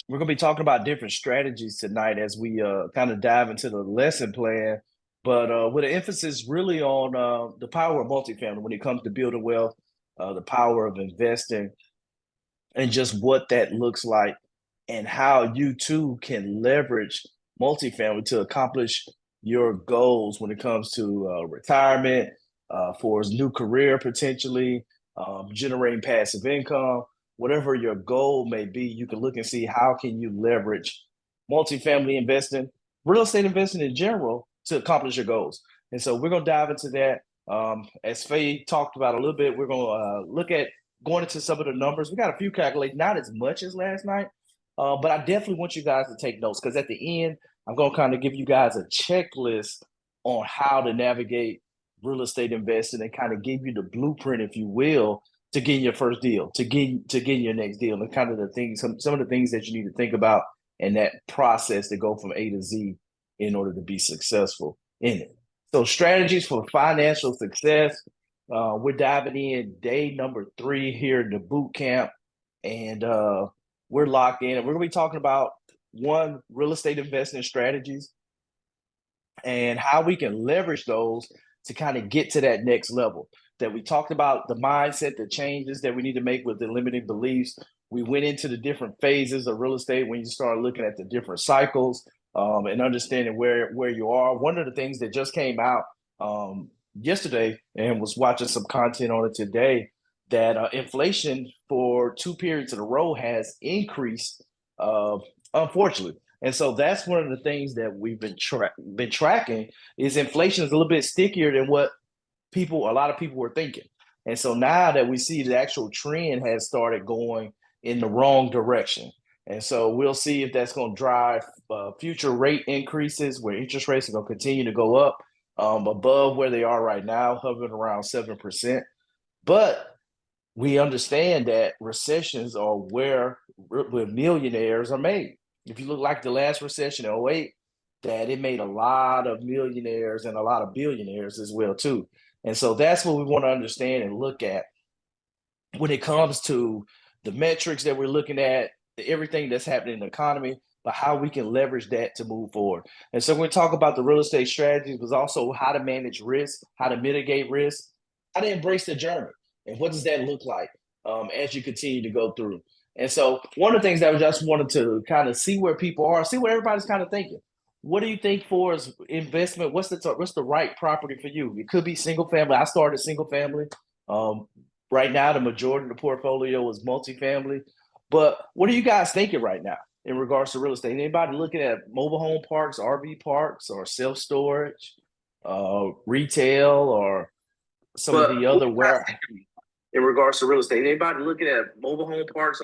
We're going to be talking about different strategies tonight as we kind of dive into the lesson plan, but with an emphasis really on the power of multifamily when it comes to building wealth, the power of investing, and just what that looks like, and how you too can leverage multifamily to accomplish your goals when it comes to retirement, for his new career potentially, generating passive income, whatever your goal may be. You can look and see how can you leverage multifamily investing, real estate investing in general to accomplish your goals. And so we're going to dive into that. As Faye talked about a little bit, we're going to look at going into some of the numbers. We got a few calculations, not as much as last night, but I definitely want you guys to take notes because at the end, I'm going to kind of give you guys a checklist on how to navigate real estate investing and kind of give you the blueprint, if you will, to get your first deal, to get your next deal, and kind of the things, some of the things that you need to think about in that process to go from A to Z in order to be successful in it. So strategies for financial success. We're diving in day number 3 here in the boot camp, and we're locked in. And we're going to be talking about one, real estate investing strategies and how we can leverage those to kind of get to that next level. That we talked about the mindset, the changes that we need to make with the limiting beliefs. We went into the different phases of real estate when you start looking at the different cycles, and understanding where you are. One of the things that just came out yesterday, and was watching some content on it today, that inflation for 2 periods in a row has increased, unfortunately. And so that's one of the things that we've been tracking, is inflation is a little bit stickier than what a lot of people were thinking. And so now that we see the actual trend has started going in the wrong direction. And so we'll see if that's going to drive future rate increases, where interest rates are going to continue to go up above where they are right now, hovering around 7%. But we understand that recessions are where millionaires are made. If you look like the last recession in '08, that it made a lot of millionaires and a lot of billionaires as well too. And so that's what we want to understand and look at when it comes to the metrics that we're looking at, everything that's happening in the economy, but how we can leverage that to move forward. And so we talk about the real estate strategies, but also how to manage risk, how to mitigate risk, how to embrace the journey, and what does that look like as you continue to go through. And so one of the things that I just wanted to kind of see where people are, see what everybody's kind of thinking. What do you think for as investment? What's the right property for you? It could be single family. I started single family. Um, right now, the majority of the portfolio is multifamily. But what are you guys thinking right now in regards to real estate? Anybody looking at mobile home parks, RV parks, or self storage, retail, or some of But the what other you guys where think in regards to real estate? Anybody looking at mobile home parks?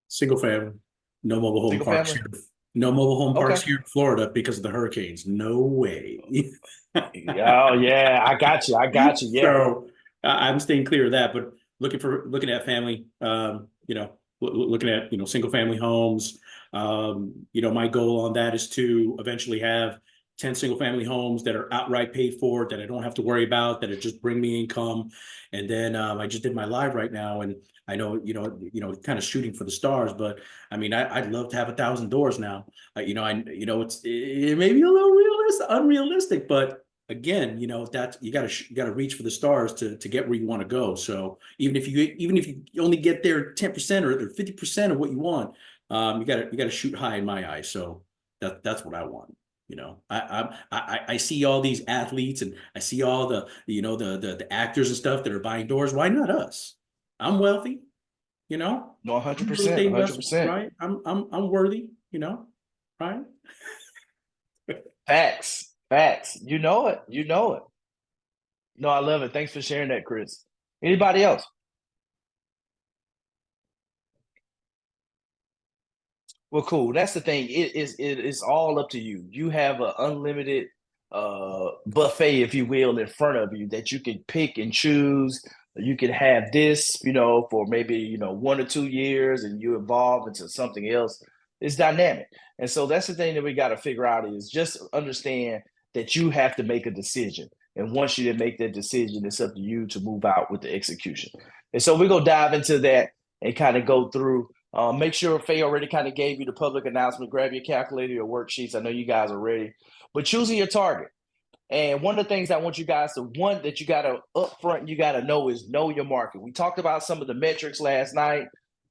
Single family, no mobile home single parks family? here. No mobile home parks Okay. here in Florida because of the hurricanes. No way. Oh yeah, I got you. I got you. Yeah. So I'm staying clear of that, but looking at family, looking at single family homes. My goal on that is to eventually have 10 single family homes that are outright paid for, that I don't have to worry about, that it just bring me income. And then I just did my live right now, and I know kind of shooting for the stars, but I mean I'd love to have 1,000 doors now. It may be a little unrealistic, but again, that you got to reach for the stars to get where you want to go. So even if you only get there 10% or 50% of what you want, you got to shoot high in my eyes. So that's what I want. I see all these athletes, and I see all the actors and stuff that are buying doors. Why not us? I'm wealthy, No, I'm a real estate 100%, investor, 100%. right? I'm worthy, right? Facts, facts. You know it. You know it. No, I love it. Thanks for sharing that, Chris. Anybody else? Well, cool. That's the thing. It's all up to you. You have an unlimited buffet, if you will, in front of you that you can pick and choose. You can have this, for maybe 1 or 2 years, and you evolve into something else. It's dynamic, and so that's the thing that we got to figure out is just understand that you have to make a decision. And once you make that decision, it's up to you to move out with the execution. And so we're gonna dive into that and kind of go through. Make sure Faye already kind of gave you the public announcement. Grab your calculator, your worksheets. I know you guys are ready. But choosing your target. And one of the things I want you guys to, one that you got to up front, you got to know is know your market. We talked about some of the metrics last night,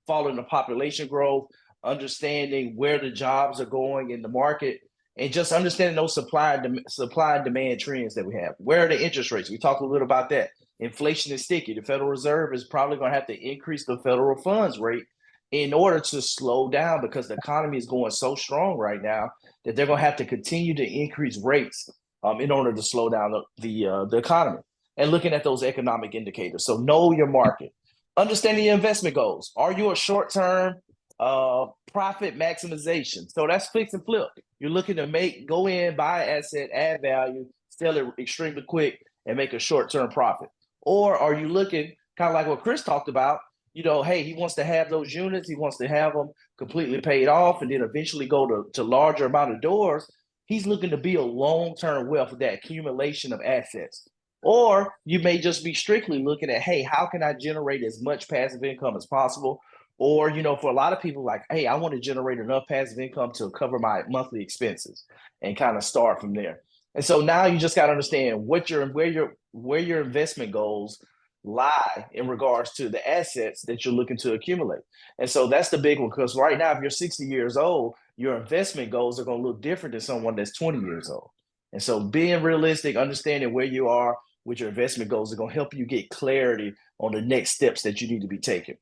following the population growth, understanding where the jobs are going in the market, and just understanding those supply and demand trends that we have. Where are the interest rates? We talked a little about that. Inflation is sticky. The Federal Reserve is probably going to have to increase the federal funds rate in order to slow down, because the economy is going so strong right now that they're going to have to continue to increase rates in order to slow down the economy. And looking at those economic indicators. So know your market. Understanding your investment goals. Are you a short-term profit maximization? So that's fix and flip. You're looking to go in, buy an asset, add value, sell it extremely quick, and make a short-term profit. Or are you looking, kind of like what Chris talked about, hey, he wants to have those units, he wants to have them completely paid off, and then eventually go to larger amount of doors. He's looking to build long-term wealth with that accumulation of assets. Or you may just be strictly looking at, hey, how can I generate as much passive income as possible? Or, for a lot of people, like, hey, I want to generate enough passive income to cover my monthly expenses and kind of start from there. And so now you just got to understand where your investment goals lie in regards to the assets that you're looking to accumulate. And so that's the big one, because right now, if you're 60 years old, your investment goals are going to look different than someone that's 20 years old. And so being realistic, understanding where you are with your investment goals are going to help you get clarity on the next steps that you need to be taking.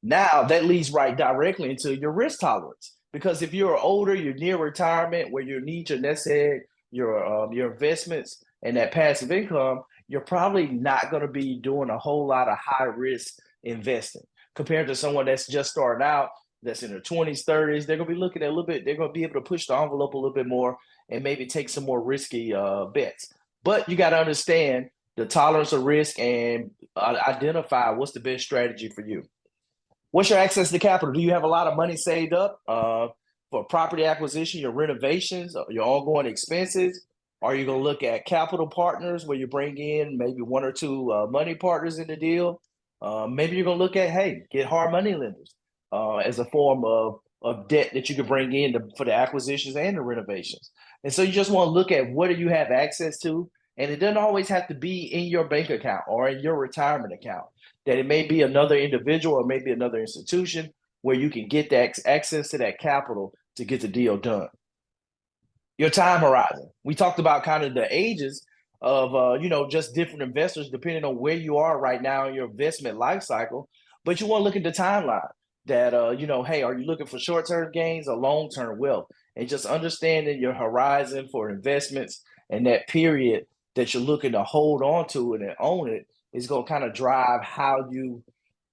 Now, that leads right directly into your risk tolerance, because if you're older, you're near retirement, where you need your nest egg, your investments, and that passive income, you're probably not going to be doing a whole lot of high risk investing compared to someone that's just starting out, that's in their 20s, 30s. They're going to be looking at a little bit, they're going to be able to push the envelope a little bit more and maybe take some more risky bets. But you got to understand the tolerance of risk and identify what's the best strategy for you. What's your access to capital? Do you have a lot of money saved up for property acquisition, your renovations, your ongoing expenses? Are you going to look at capital partners where you bring in maybe one or two money partners in the deal? Maybe you're going to look at, hey, get hard money lenders as a form of debt that you can bring in for the acquisitions and the renovations. And so you just want to look at what do you have access to? And it doesn't always have to be in your bank account or in your retirement account. That it may be another individual or maybe another institution where you can get that access to that capital to get the deal done. Your time horizon. We talked about kind of the ages of, just different investors depending on where you are right now in your investment life cycle. But you want to look at the timeline that, hey, are you looking for short-term gains or long-term wealth? And just understanding your horizon for investments and that period that you're looking to hold on to it and own it is going to kind of drive how you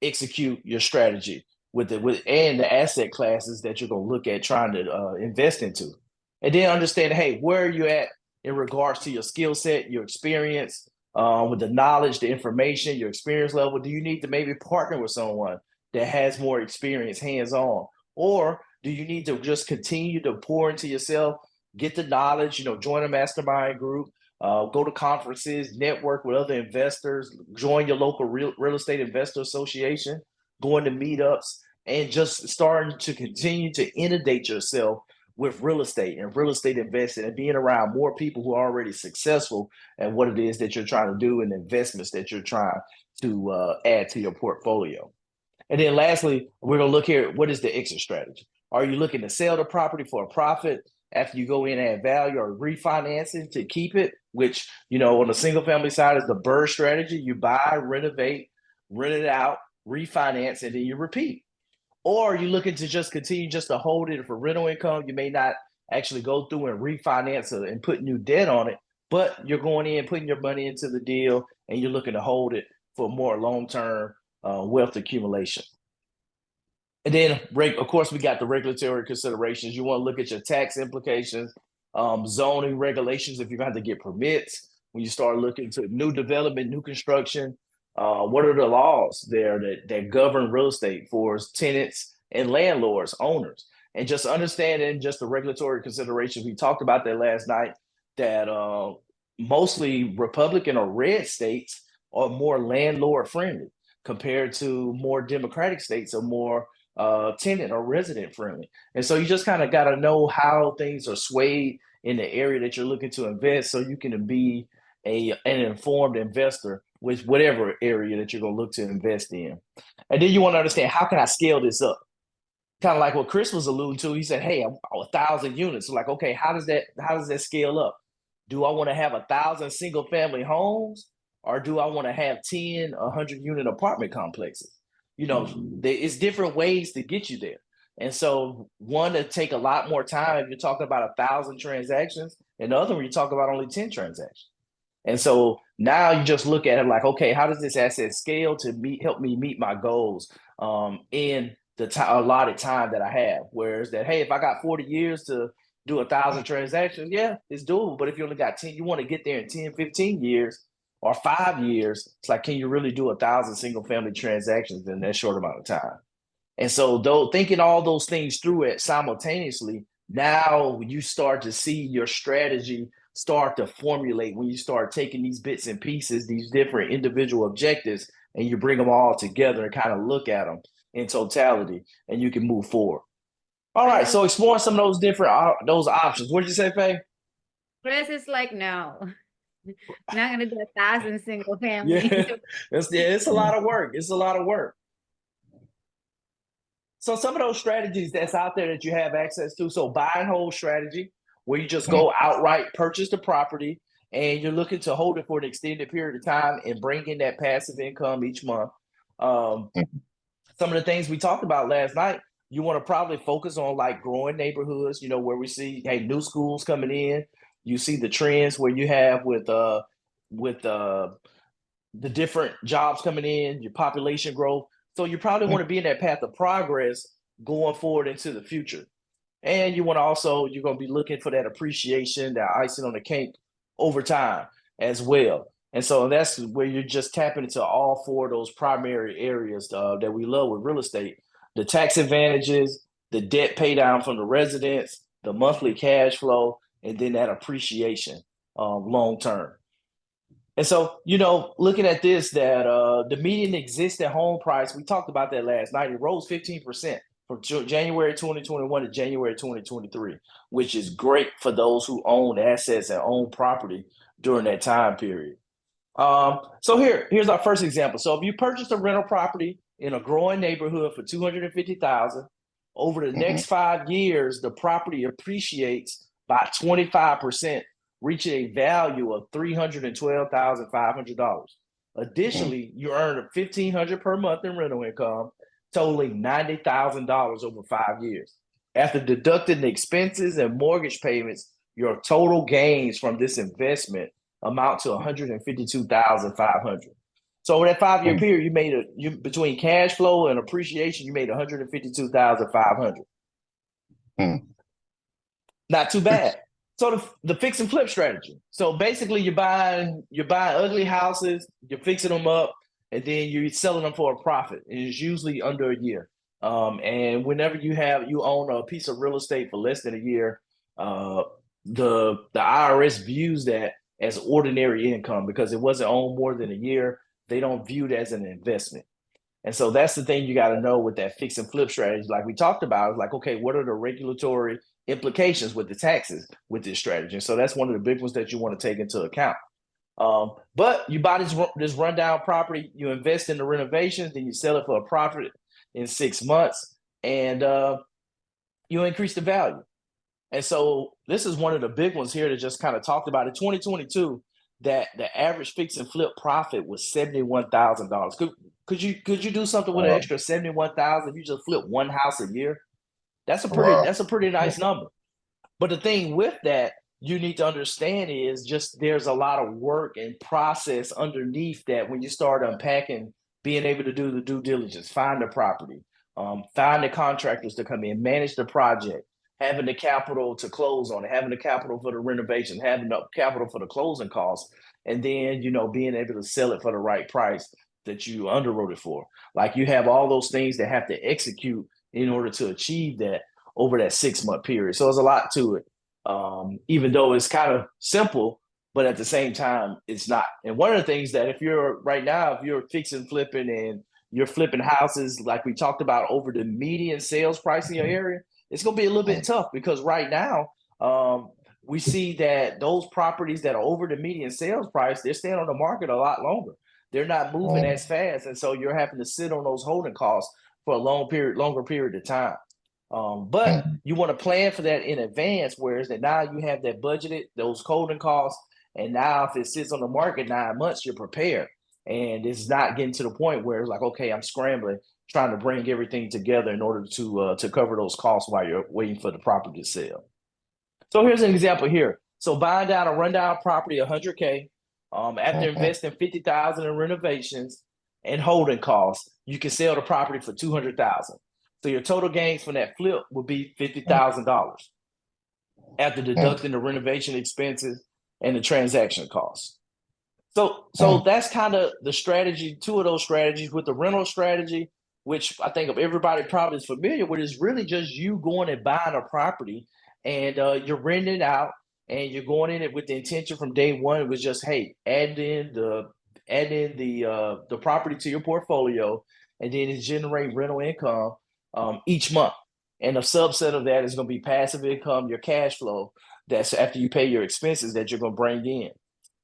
execute your strategy and the asset classes that you're going to look at trying to invest into. And then understand, hey, where are you at in regards to your skill set, your experience, with the knowledge, the information, your experience level? Do you need to maybe partner with someone that has more experience hands-on? Or do you need to just continue to pour into yourself, get the knowledge, join a mastermind group, go to conferences, network with other investors, join your local real estate investor association, going to meetups, and just starting to continue to inundate yourself with real estate and real estate investing and being around more people who are already successful at what it is that you're trying to do and investments that you're trying to add to your portfolio. And then lastly, we're going to look here, what is the exit strategy? Are you looking to sell the property for a profit after you go in and add value, or refinancing to keep it, which, on the single family side is the BRRRR strategy. You buy, renovate, rent it out, refinance, and then you repeat. Or you're looking to just continue just to hold it for rental income. You may not actually go through and refinance and put new debt on it, but you're going in, putting your money into the deal, and you're looking to hold it for more long-term wealth accumulation. And then, of course, we got the regulatory considerations. You want to look at your tax implications, zoning regulations, if you're going to have to get permits. When you start looking to new development, new construction, what are the laws there that govern real estate for tenants and landlords, owners? And just understanding just the regulatory considerations. We talked about that last night, that mostly Republican or red states are more landlord friendly compared to more Democratic states or more tenant or resident friendly. And so you just kind of got to know how things are swayed in the area that you're looking to invest so you can be an informed investor with whatever area that you're going to look to invest in. And then you want to understand, how can I scale this up? Kind of like what Chris was alluding to. He said, hey, I'm 1,000 units. So like, okay, how does that scale up? Do I want to have 1,000 single family homes, or do I want to have 10 100 unit apartment complexes? It's different ways to get you there. And so one that take a lot more time if you're talking about 1,000 transactions, and the other one you're talking about only 10 transactions. And so now you just look at it like, okay, how does this asset scale to help me meet my goals in the allotted time that I have? Whereas that, hey, if I got 40 years to do 1,000 transactions, yeah, it's doable. But if you only got 10, you want to get there in 10, 15 years or 5 years. It's like, can you really do 1,000 single family transactions in that short amount of time? And so though thinking all those things through it simultaneously, now you start to see your strategy start to formulate when you start taking these bits and pieces, these different individual objectives, and you bring them all together and kind of look at them in totality, and you can move forward. All right, so exploring some of those different those options. What did you say, Faye? Chris is like, no, not gonna do 1,000 single family. Yeah, it's a lot of work. It's a lot of work. So some of those strategies that's out there that you have access to. So buy and hold strategy, where you just go outright purchase the property and you're looking to hold it for an extended period of time and bring in that passive income each month. Some of the things we talked about last night, you want to probably focus on like growing neighborhoods, where we see, hey, new schools coming in. You see the trends where you have with the different jobs coming in, your population growth. So you probably want to be in that path of progress going forward into the future. And you want to also, you're going to be looking for that appreciation, that icing on the cake over time as well. And so that's where you're just tapping into all four of those primary areas that we love with real estate: the tax advantages, the debt pay down from the residents, the monthly cash flow, and then that appreciation long term. And so, looking at this, that the median existing home price, we talked about that last night, it rose 15% from January 2021 to January 2023, which is great for those who own assets and own property during that time period. So here's our first example. So if you purchase a rental property in a growing neighborhood for $250,000, over the next 5 years, the property appreciates by 25%, reaching a value of $312,500. Additionally, you earn $1,500 per month in rental income, totaling $90,000 over 5 years. After deducting the expenses and mortgage payments, your total gains from this investment amount to $152,500. So over that 5 year period, between cash flow and appreciation, you made $152,500. Not too bad. So the fix and flip strategy. So basically, you're buying ugly houses, you're fixing them up, and then you're selling them for a profit. And it's usually under a year. And whenever you own a piece of real estate for less than a year, the IRS views that as ordinary income because it wasn't owned more than a year. They don't view it as an investment. And so that's the thing you got to know with that fix and flip strategy. Like we talked about, it's like, okay, what are the regulatory implications with the taxes with this strategy? And so that's one of the big ones that you want to take into account. But you buy this rundown property, you invest in the renovations, then you sell it for a profit in 6 months, and you increase the value. And so this is one of the big ones here that just kind of talked about. In 2022, that the average fix and flip profit was $71,000. Could you do something with an extra $71,000 if you just flip one house a year? That's a pretty nice number. But the thing with that you need to understand is just there's a lot of work and process underneath that when you start unpacking, being able to do the due diligence, find the property, find the contractors to come in, manage the project, having the capital to close on it, having the capital for the renovation, having the capital for the closing costs, and then, being able to sell it for the right price that you underwrote it for. Like you have all those things that have to execute in order to achieve that over that 6-month period. So there's a lot to it, even though it's kind of simple, but at the same time, it's not. And one of the things that if you're fixing, flipping, and you're flipping houses like we talked about over the median sales price in your area, it's going to be a little bit tough because right now we see that those properties that are over the median sales price, they're staying on the market a lot longer. They're not moving as fast. And so you're having to sit on those holding costs for a longer period of time. But you want to plan for that in advance, whereas that now you have that budgeted, those holding costs. And now if it sits on the market 9 months, you're prepared. And it's not getting to the point where it's like, okay, I'm scrambling, trying to bring everything together in order to cover those costs while you're waiting for the property to sell. So here's an example here. So buying down a rundown property, $100K, after investing $50,000 in renovations and holding costs, you can sell the property for $200,000. So your total gains from that flip would be $50,000 after deducting the renovation expenses and the transaction costs. So that's kind of the strategy, two of those strategies. With the rental strategy, which I think everybody probably is familiar with, is really just you going and buying a property and you're renting it out and you're going in it with the intention from day one. It was just, hey, add in the property to your portfolio, and then it generate rental income each month. And a subset of that is going to be passive income, your cash flow. That's after you pay your expenses that you're going to bring in.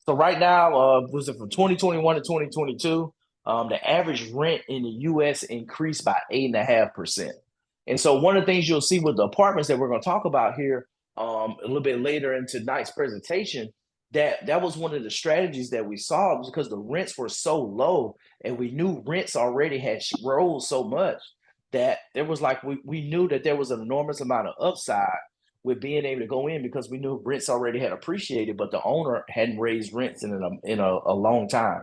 So right now, was it from 2021 to 2022? The average rent in the U.S. increased by 8.5%. And so one of the things you'll see with the apartments that we're going to talk about here a little bit later in tonight's presentation, that was one of the strategies that we saw, because the rents were so low and we knew rents already had rose so much that there was like, we knew that there was an enormous amount of upside with being able to go in, because we knew rents already had appreciated, but the owner hadn't raised rents in a long time.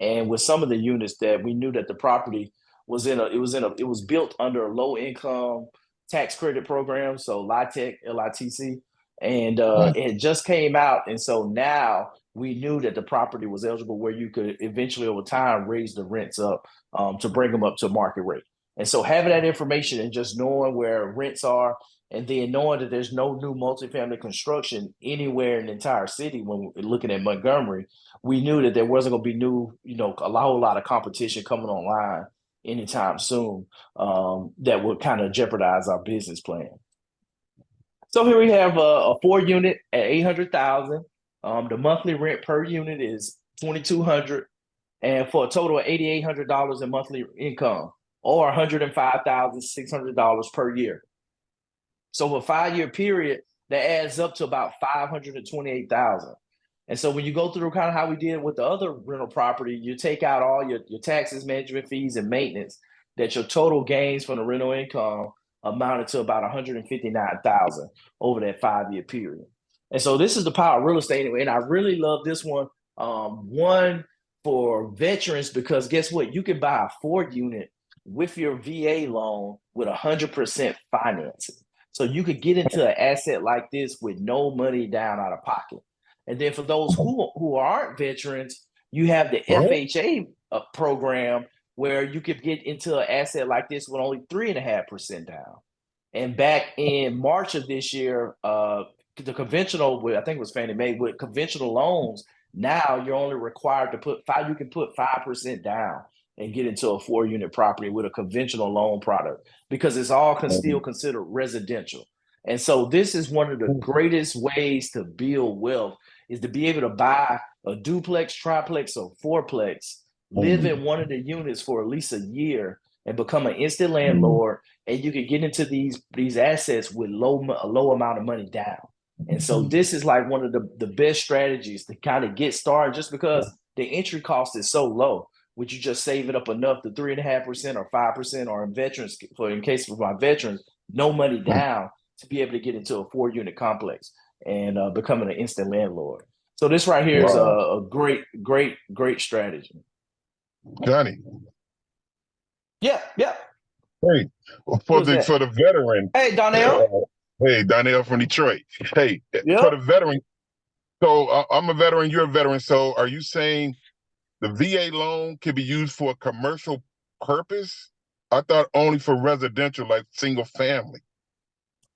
And with some of the units that we knew that the property was it was built under a low income tax credit program, so LITEC, LITC, and it just came out. And so now we knew that the property was eligible where you could eventually over time raise the rents up to bring them up to market rate. And so having that information and just knowing where rents are, and then knowing that there's no new multifamily construction anywhere in the entire city, when we're looking at Montgomery, we knew that there wasn't going to be new, a whole lot of competition coming online anytime soon that would kind of jeopardize our business plan. So here we have a 4-unit at $800,000. The monthly rent per unit is $2,200, and for a total of $8,800 in monthly income, or $105,600 per year. So for a 5-year period, that adds up to about $528,000. And so when you go through kind of how we did with the other rental property, you take out all your taxes, management fees, and maintenance, that your total gains from the rental income amounted to about $159,000 over that 5-year period. And so this is the power of real estate. And I really love this one. One for veterans, because guess what? You can buy a 4-unit with your VA loan with 100% financing. So you could get into an asset like this with no money down out of pocket. And then for those who aren't veterans, you have the FHA program where you could get into an asset like this with only 3.5% down. And back in March of this year, the conventional, I think it was Fannie Mae, with conventional loans, now you're only required to put 5% down and get into a 4-unit property with a conventional loan product, because it's all still considered residential. And so this is one of the greatest ways to build wealth, is to be able to buy a duplex, triplex, or fourplex, live in one of the units for at least a year, and become an instant landlord. And you can get into these assets with a low amount of money down. And so this is like one of the best strategies to kind of get started, just because the entry cost is so low. Would you just save it up enough to 3.5% or 5%, or in veterans, in case of my veterans, no money down, to be able to get into a 4-unit complex and becoming an instant landlord. So this right here is a great strategy. Johnny. Yeah. Hey, for the veteran. Hey, Donnell. Hey, Donnell from Detroit. Hey, for the veteran. So I'm a veteran, you're a veteran. So are you saying the VA loan can be used for a commercial purpose? I thought only for residential, like single family.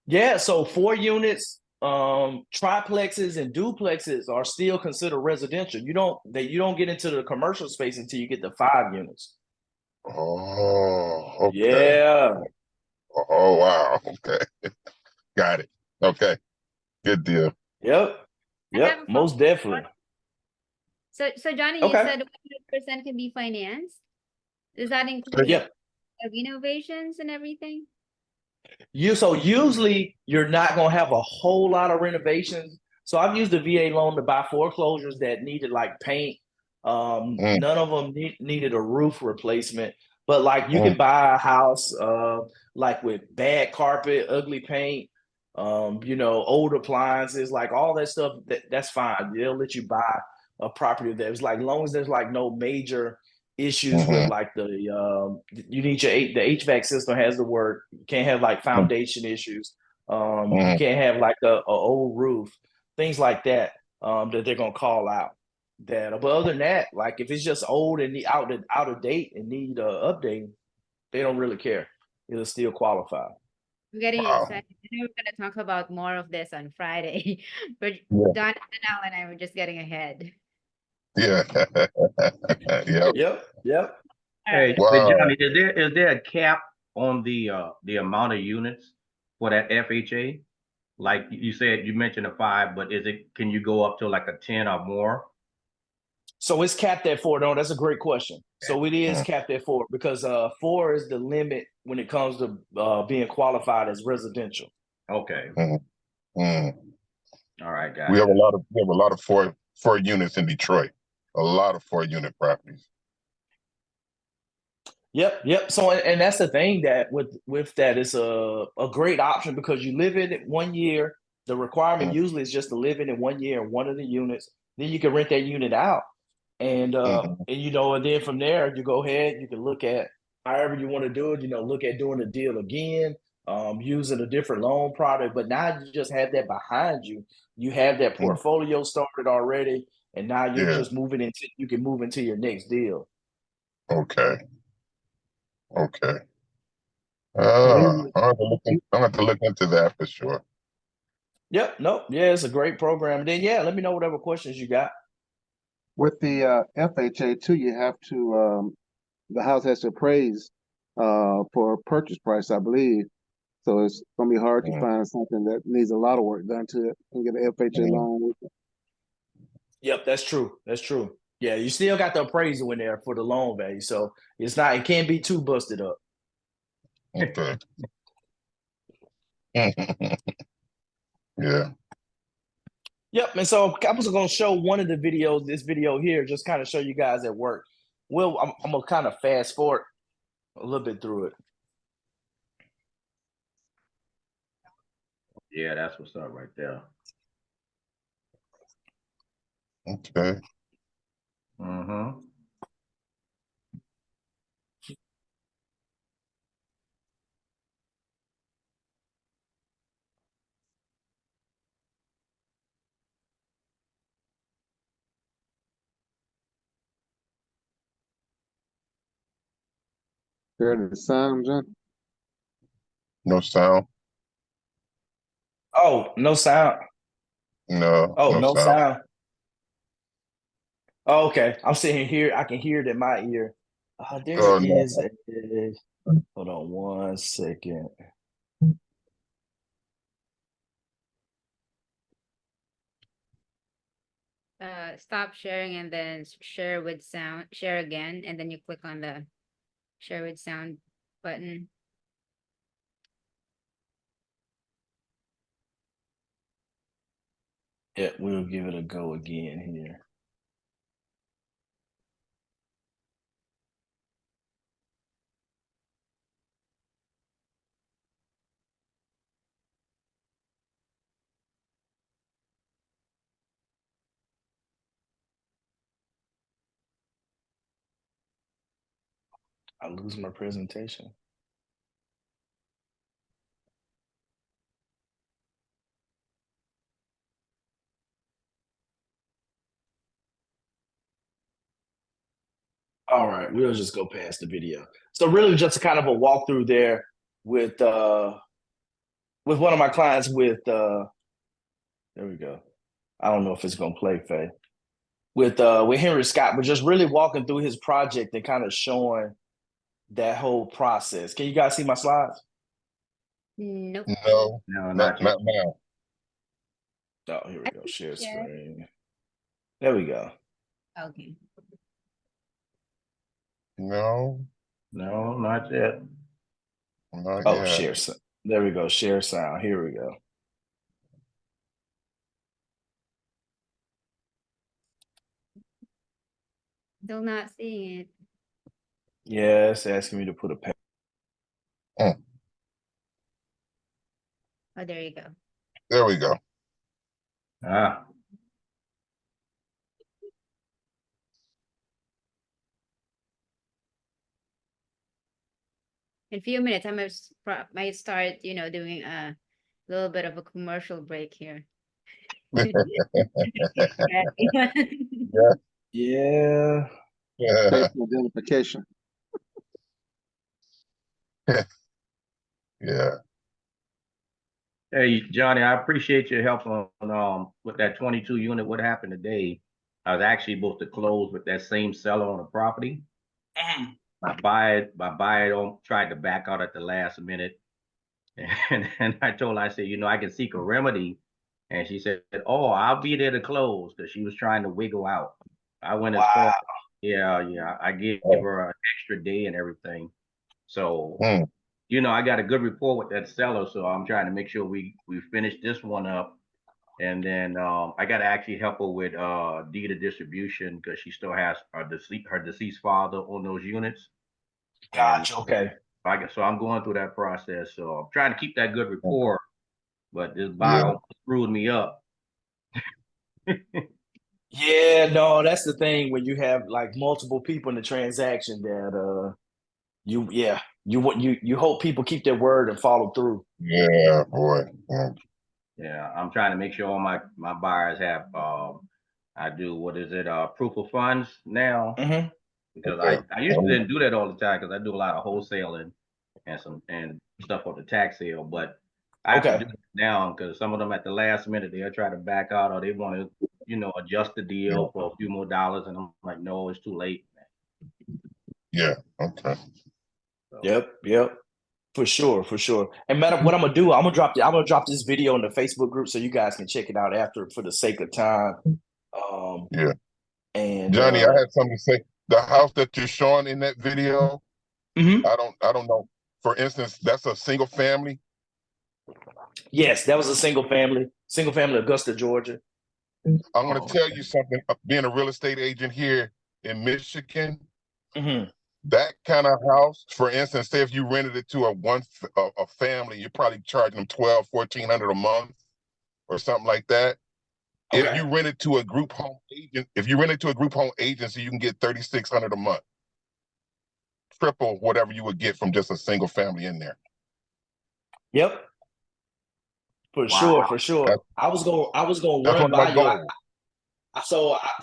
Yeah, so 4 units, triplexes and duplexes are still considered residential. You don't get into the commercial space until you get to 5 units. Oh, okay. Yeah. Oh, wow. Okay. Got it. Okay. Good deal. Yep. I have Yep. a follow-up. Most definitely. So Johnny, you Okay. said 100% can be financed. Does that So, include Yep. renovations and everything? So usually you're not gonna have a whole lot of renovations. So I've used the VA loan to buy foreclosures that needed like paint. mm, None of them needed a roof replacement, but like you mm, can buy a house like with bad carpet, ugly paint, old appliances, like all that stuff. That's fine. They'll let you buy a property that's like, as long as there's like no major issues with mhm, like you need the HVAC system has to work. You can't have like mm, foundation issues. You mhm. can't have like a old roof, things like that, that they're gonna call out. But other than that, like if it's just old and out of date and need updating, they don't really care. It'll still qualify. I'm getting Wow. excited. I know we're gonna talk about more of this on Friday, but Yeah. Don and Al and I were just getting ahead. Yeah. Yep. Yep. All Hey, right. hey Wow. Johnny, is there a cap on the amount of units for that FHA? Like you said, you mentioned a 5, but can you go up to like a 10 or more? So it's capped at 4. No, that's a great question. So it is Mm, capped at 4 because 4 is the limit when it comes to being qualified as residential. Okay. mm, mm. All right, We have gotcha. a lot of four units in Detroit. A lot of 4-unit properties. Yep. So and that's the thing that with that it's a great option because you live in it 1 year. The requirement Mm, usually is just to live in it 1 year in one of the units. Then you can rent that unit out, mhm, and then from there you go ahead. You can look at however you want to do it. Look at doing the deal again, using a different loan product. But now you just have that behind you. You have that mm. portfolio started already, and now you're Yeah. just moving into you can move into your next deal. Okay. Okay. So I'm going to look into that for sure. Yep. Nope. Yeah, it's a great program. And then yeah, let me know whatever questions you got. with the FHA too, you have to the house has to appraise for purchase price, I believe. So it's gonna be hard to Mm, find something that needs a lot of work done to it and get an FHA mm. loan with it. Yep, that's true. That's true. Yeah, you still got the appraisal in there for the loan value. So it can't be too busted up. Okay. Yeah. Yep. And so I was gonna show one of the videos, this video here, just kind of show you guys at work. Well, I'm gonna kind of fast forward a little bit through it. Yeah, that's what's up right there. Okay. Mm-hmm. Heard the sound, John? No sound. Oh, no sound. No, Oh, no no sound. sound. Oh, okay. I'm sitting here. I can hear it in my ear. There Oh, no. is a hold on 1 second. Stop sharing and then share with sound, share again, and then you click on the share with sound button. Yeah, we'll give it a go again here. I lose my presentation. All right, we'll just go past the video. So really just kind of a walkthrough there with one of my clients there we go. I don't know if it's gonna play Faye. With Henry Scott, but just really walking through his project and kind of showing that whole process. Can you guys see my slides? Nope. No, No, not not yet. now. Oh, here we go. Share Share. screen. There we go. Okay. No, No, not yet. not Oh, yet. share. There we go. Share sound. Here we go. Still not seeing it. Yeah, it's asking me to put a pen. Oh, there you go. There we go. Ah, In a few minutes, I might start, doing a little bit of a commercial break here. Yeah. Facial identification. Yeah. hey, Johnny, I appreciate your help on with that 22 unit. What happened today? I was actually supposed to close with that same seller on the property. My buyer tried to back out at the last minute. And I told her, I said, I can seek a remedy. And she said, oh, I'll be there to close, because she was trying to wiggle out. I went as far. Wow. Yeah. I gave her an extra day and everything. So, Mm. I got a good rapport with that seller. So I'm trying to make sure we finish this one up. And then I got to actually help her with deed of distribution, because she still has her deceased father on those units. Gotcha. Okay. So I'm going through that process. So I'm trying to keep that good rapport, but this Yeah. buyer screwed me up. Yeah, no, that's the thing when you have like multiple people in the transaction that you hope people keep their word and follow through. Yeah, boy. Mm. Yeah, I'm trying to make sure all my buyers have I do, what is it, proof of funds now, Mm-hmm. because Okay. I used to didn't do that all the time, because I do a lot of wholesaling and stuff on the tax sale, but I have to do it now, because some of them at the last minute they'll try to back out, or they want to adjust the deal for a few more dollars, and I'm like, no, it's too late. Yeah. Okay. So, Yep. For sure. And madam, what I'm gonna do, I'm gonna drop this video in the Facebook group so you guys can check it out after for the sake of time. Yeah. And Johnny, I had something to say. The house that you're showing in that video, mhm. I don't know. For instance, that's a single family. Yes, that was a single family, Augusta, Georgia. I'm going to tell you something. Being a real estate agent here in Michigan, Mm-hmm. that kind of house, for instance, say if you rented it to a family, you're probably charging them $1,200-$1,400 a month or something like that. Okay. If you rent it to a group home agency, you can get $3,600 a month. Triple whatever you would get from just a single family in there. Yep. For wow. sure. I was gonna That's run one of my by you. goals.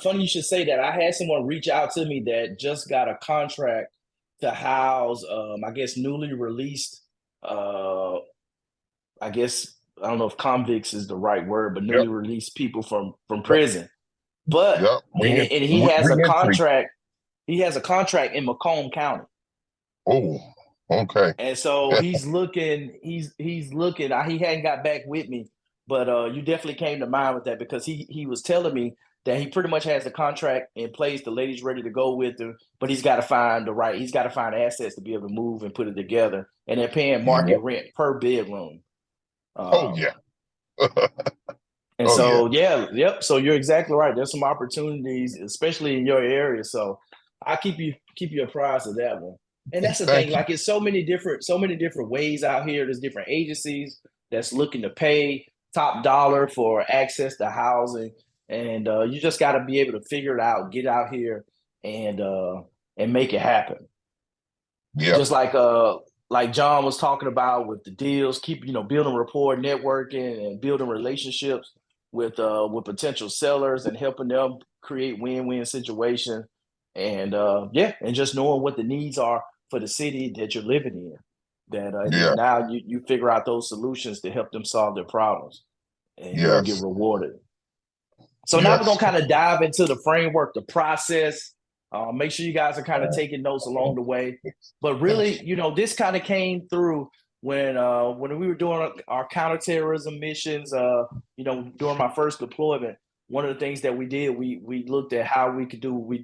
Funny you should say that. I had someone reach out to me that just got a contract to house, I guess newly released. I guess I don't know if convicts is the right word, but newly released people from prison. But and he has a contract. He has a contract in Macomb County. Oh, okay. And so he's looking. He's looking. He hadn't got back with me, but you definitely came to mind with that because he was telling me that he pretty much has the contract in place. The lady's ready to go with him, but he's got to find He's got to find assets to be able to move and put it together. And they're paying market rent per bedroom. Oh yeah. And so So you're exactly right. There's some opportunities, especially in your area. So I'll keep you apprised of that one. And that's the thing. Like it's so many different ways out here. There's different agencies that's looking to pay top dollar for access to housing, and you just got to be able to figure it out, get out here, and make it happen. Yeah. Just like John was talking about with the deals, keep building rapport, networking, and building relationships with potential sellers and helping them create win-win situation, and and just knowing what the needs are for the city that you're living in. And then now you figure out those solutions to help them solve their problems, and you'll get rewarded. So now we're gonna kind of dive into the framework, the process Make sure you guys are kind of taking notes along the way. But really, this kind of came through when we were doing our counterterrorism missions. During my first deployment, one of the things that we did, we looked at how we could do. We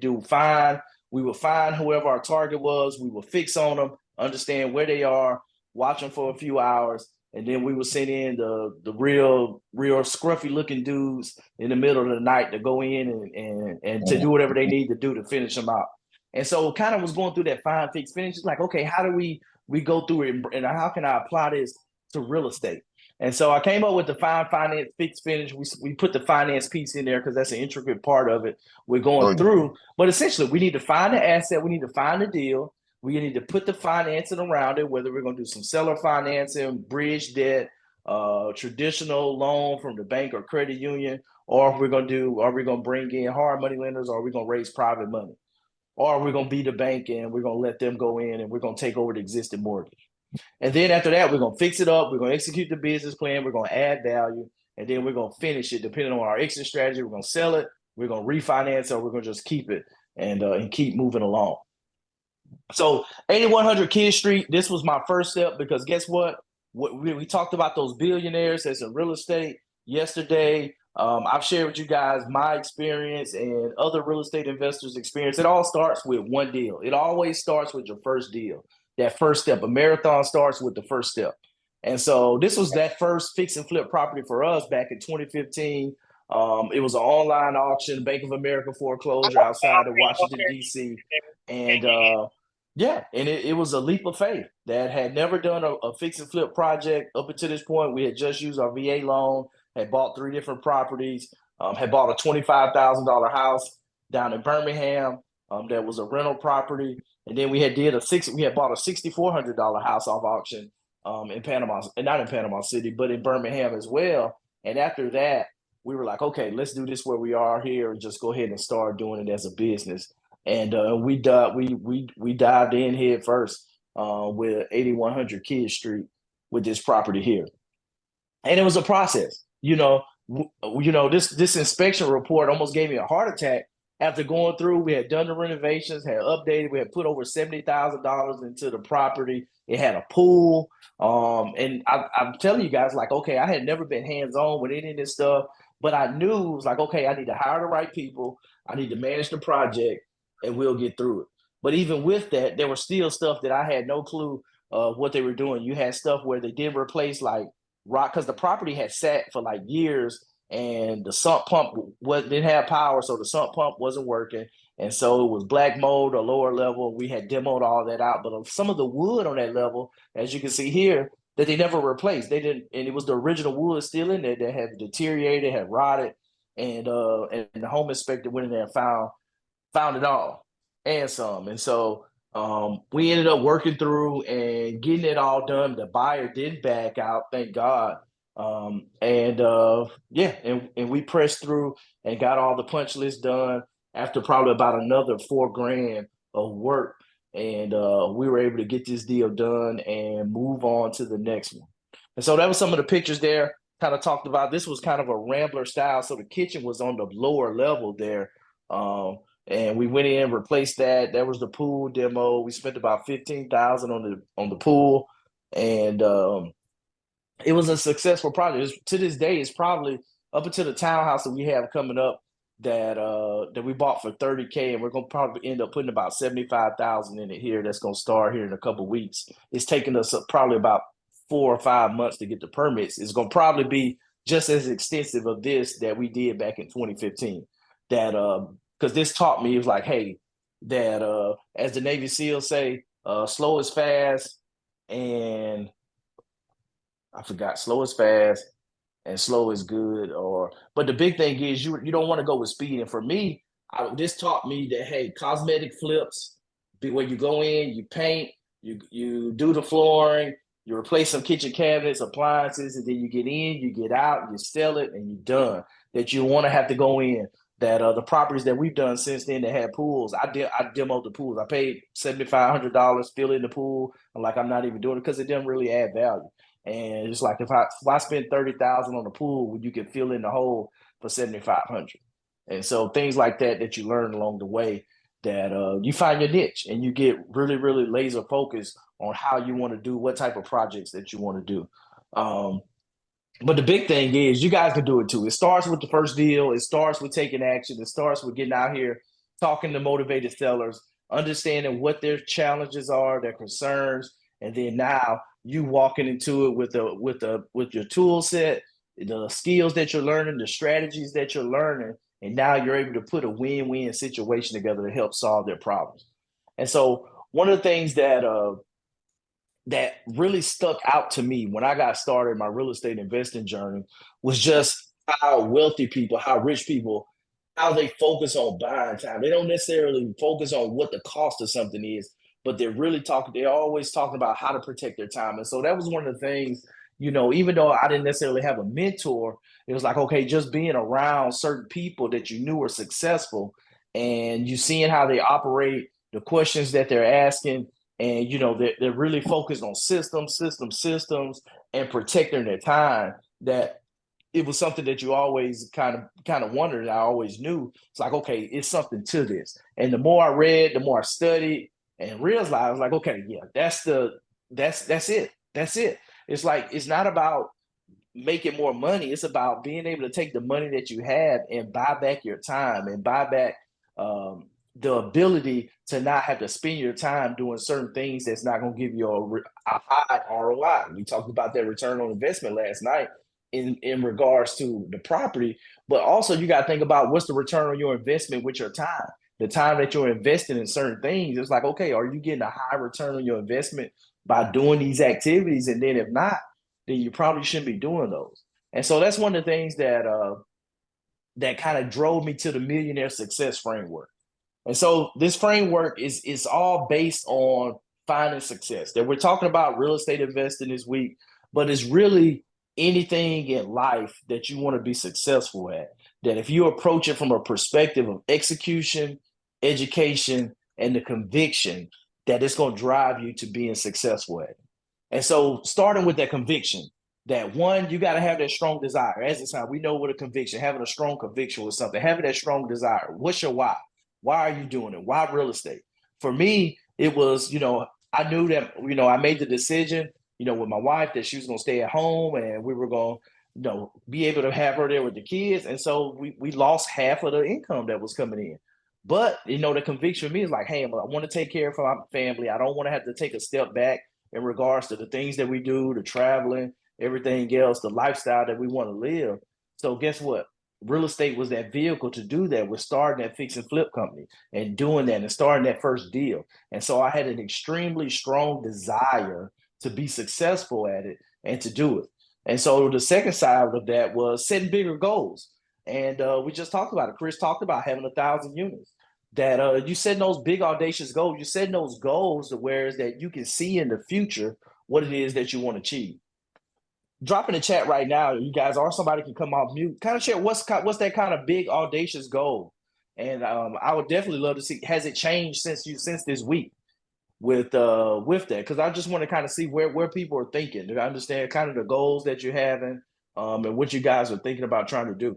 would find whoever our target was. We would fix on them, understand where they are, watch them for a few hours, and then we would send in the real scruffy looking dudes in the middle of the night to go in and to do whatever they need to do to finish them out. And so kind of was going through that find, fix, finish. It's like, okay, how do we go through it, and how can I apply this to real estate? And so I came up with the find, finance, fix, finish. We put the finance piece in there because that's an intricate part of it. We're going through, but essentially we need to find the asset, we need to find the deal, we need to put the financing around it, whether we're going to do some seller financing, bridge debt, traditional loan from the bank or credit union, or if we're going to bring in hard money lenders, or are we going to raise private money, or we're going to be the bank and we're going to let them go in and we're going to take over the existing mortgage. And then after that, we're going to fix it up. We're going to execute the business plan. We're going to add value. And then we're going to finish it depending on our exit strategy. We're going to sell it. We're going to refinance, or we're going to just keep it and keep moving along. So 8100 Kid Street, this was my first step, because guess what? We talked about those billionaires that's in real estate yesterday. I've shared with you guys my experience and other real estate investors' experience. It all starts with one deal. It always starts with your first deal. That first step. A marathon starts with the first step. And so this was that first fix and flip property for us back in 2015. It was an online auction, Bank of America foreclosure outside of Washington, D.C. And it was a leap of faith. That had never done a fix and flip project up until this point. We had just used our VA loan, had bought 3 different properties, had bought a $25,000 house down in Birmingham that was a rental property. And then we had bought a $6,400 house off auction in Panama, and not in Panama City, but in Birmingham as well. And after that, we were like, okay, let's do this where we are here and just go ahead and start doing it as a business. And we dived in head first with 8100 Kid Street with this property here. And it was a process. This inspection report almost gave me a heart attack. After going through, we had done the renovations, had updated, we had put over $70,000 into the property. It had a pool. And I'm telling you guys, like, okay, I had never been hands-on with any of this stuff, but I knew it was like, okay, I need to hire the right people. I need to manage the project, and we'll get through it. But even with that, there was still stuff that I had no clue of what they were doing. You had stuff where they did replace like rock, because the property had sat for like years, and the sump pump didn't have power, so the sump pump wasn't working. And so it was black mold or lower level. We had demoed all that out. But some of the wood on that level, as you can see here, that they never replaced. They didn't, and it was the original wood still in there that had deteriorated, had rotted. And the home inspector went in there and found it all and some. And so we ended up working through and getting it all done. The buyer did back out, thank God. And we pressed through and got all the punch lists done after probably about another $4,000 of work. And we were able to get this deal done and move on to the next one. And so that was some of the pictures there. Kind of talked about, this was kind of a rambler style. So the kitchen was on the lower level there. And we went in, replaced that. That was the pool demo. We spent about $15,000 on the pool. And it was a successful project. To this day, it's probably up until the townhouse that we have coming up that we bought for $30,000, and we're gonna probably end up putting about $75,000 in it here. That's gonna start here in a couple of weeks. It's taking us probably about 4 or 5 months to get the permits. It's gonna probably be just as extensive of this that we did back in 2015. That because this taught me, it was like, hey, that as the Navy SEALs say, slow is fast, and I forgot, slow is fast and slow is good. But the big thing is you don't want to go with speed. And for me, this taught me that, hey, cosmetic flips, where you go in, you paint, you do the flooring, you replace some kitchen cabinets, appliances, and then you get in, you get out, you sell it, and you're done. That you want to have to go in. That the properties that we've done since then that had pools, I demoed the pools. I paid $7,500, fill in the pool. I'm like, I'm not even doing it because it didn't really add value. And it's like, if I spend $30,000 on the pool, you can fill in the hole for $7,500. And so things like that you learn along the way. that you find your niche and you get really, really laser focused on how you want to do, what type of projects that you want to do. But the big thing is you guys can do it too. It starts with the first deal. It starts with taking action. It starts with getting out here, talking to motivated sellers, understanding what their challenges are, their concerns, and then now you walking into it with your tool set, the skills that you're learning, the strategies that you're learning, and now you're able to put a win-win situation together to help solve their problems. And so one of the things that really stuck out to me when I got started my real estate investing journey was just how wealthy people, how rich people, how they focus on buying time. They don't necessarily focus on what the cost of something is, but they're always talking about how to protect their time. And so that was one of the things, even though I didn't necessarily have a mentor, it was like, okay, just being around certain people that you knew were successful and you seeing how they operate, the questions that they're asking, and they're really focused on systems and protecting their time, that it was something that you always kind of wondered. I always knew it's like, okay, it's something to this. And the more I read, the more I studied and realized, I was like, okay, yeah, that's it. That's it. It's like, it's not about making more money. It's about being able to take the money that you have and buy back your time and buy back the ability to not have to spend your time doing certain things that's not going to give you a high ROI. We talked about that return on investment last night in regards to the property, but also you got to think about what's the return on your investment with your time. The time that you're investing in certain things, it's like, okay, are you getting a high return on your investment by doing these activities? And then if not, then you probably shouldn't be doing those. And so that's one of the things that kind of drove me to the Millionaire Success Framework. And so this framework is all based on finding success. That we're talking about real estate investing this week, but it's really anything in life that you want to be successful at. That if you approach it from a perspective of execution, education, and the conviction that it's going to drive you to being successful at it. And so starting with that conviction, that one, you got to have that strong desire. As it's time, we know what a conviction, having a strong conviction with something, having that strong desire. What's your why? Why are you doing it? Why real estate? For me, it was, I knew that, I made the decision, with my wife that she was going to stay at home and we were going to, be able to have her there with the kids. And so we lost half of the income that was coming in. But, the conviction for me is like, hey, I want to take care of my family. I don't want to have to take a step back in regards to the things that we do, the traveling, everything else, the lifestyle that we want to live. So guess what? Real estate was that vehicle to do that. We're starting that fix and flip company and doing that and starting that first deal. And so I had an extremely strong desire to be successful at it and to do it. And so the second side of that was setting bigger goals. And we just talked about it. Chris talked about having 1,000 units. That you setting those big audacious goals. You're setting those goals to where is that you can see in the future what it is that you want to achieve. Drop in the chat right now, you guys, or somebody can come off mute. Kind of share what's that kind of big audacious goal, and I would definitely love to see. Has it changed since this week with that? Because I just want to kind of see where people are thinking to understand kind of the goals that you're having, and what you guys are thinking about trying to do.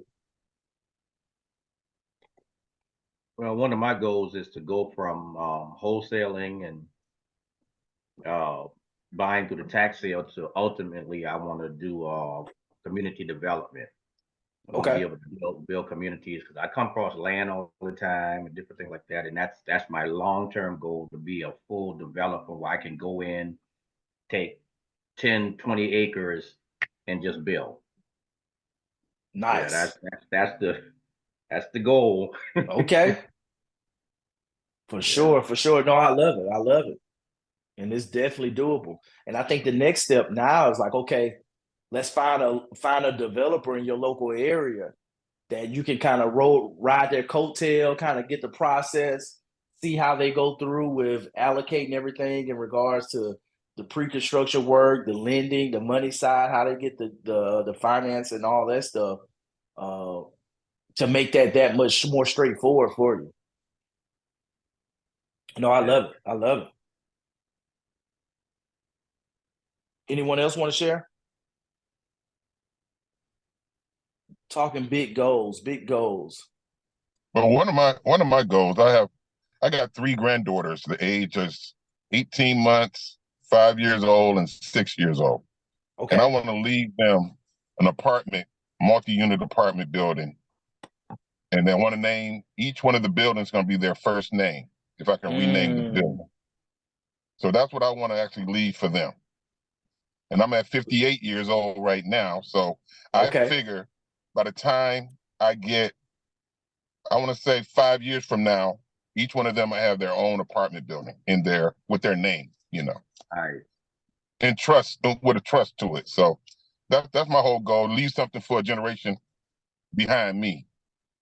Well, one of my goals is to go from wholesaling and buying through the tax sale to ultimately I want to do community development. I want to be able to build communities because I come across land all the time and different things like that. And that's my long-term goal, to be a full developer where I can go in, take 10, 20 acres and just build. Nice. Yeah, that's the goal. Okay. For sure. No, I love it. I love it. And it's definitely doable. And I think the next step now is like, okay, let's find a developer in your local area that you can kind of ride their coattail, kind of get the process, see how they go through with allocating everything in regards to the pre-construction work, the lending, the money side, how they get the finance and all that stuff, to make that much more straightforward for you. No, I love it. I love it. Anyone else want to share? Talking big goals. Well, one of my goals, I I got 3 granddaughters. The age is 18 months, 5 years old, and 6 years old. Okay. And I want to leave them an apartment, multi-unit apartment building. And they want to name each one of the buildings going to be their first name, if I can rename the building. So that's what I want to actually leave for them. And I'm at 58 years old right now. So I figure by the time I get, I want to say 5 years from now, each one of them will have their own apartment building in there with their name, you know. All right. And trust, with a trust to it. So that's my whole goal, leave something for a generation behind me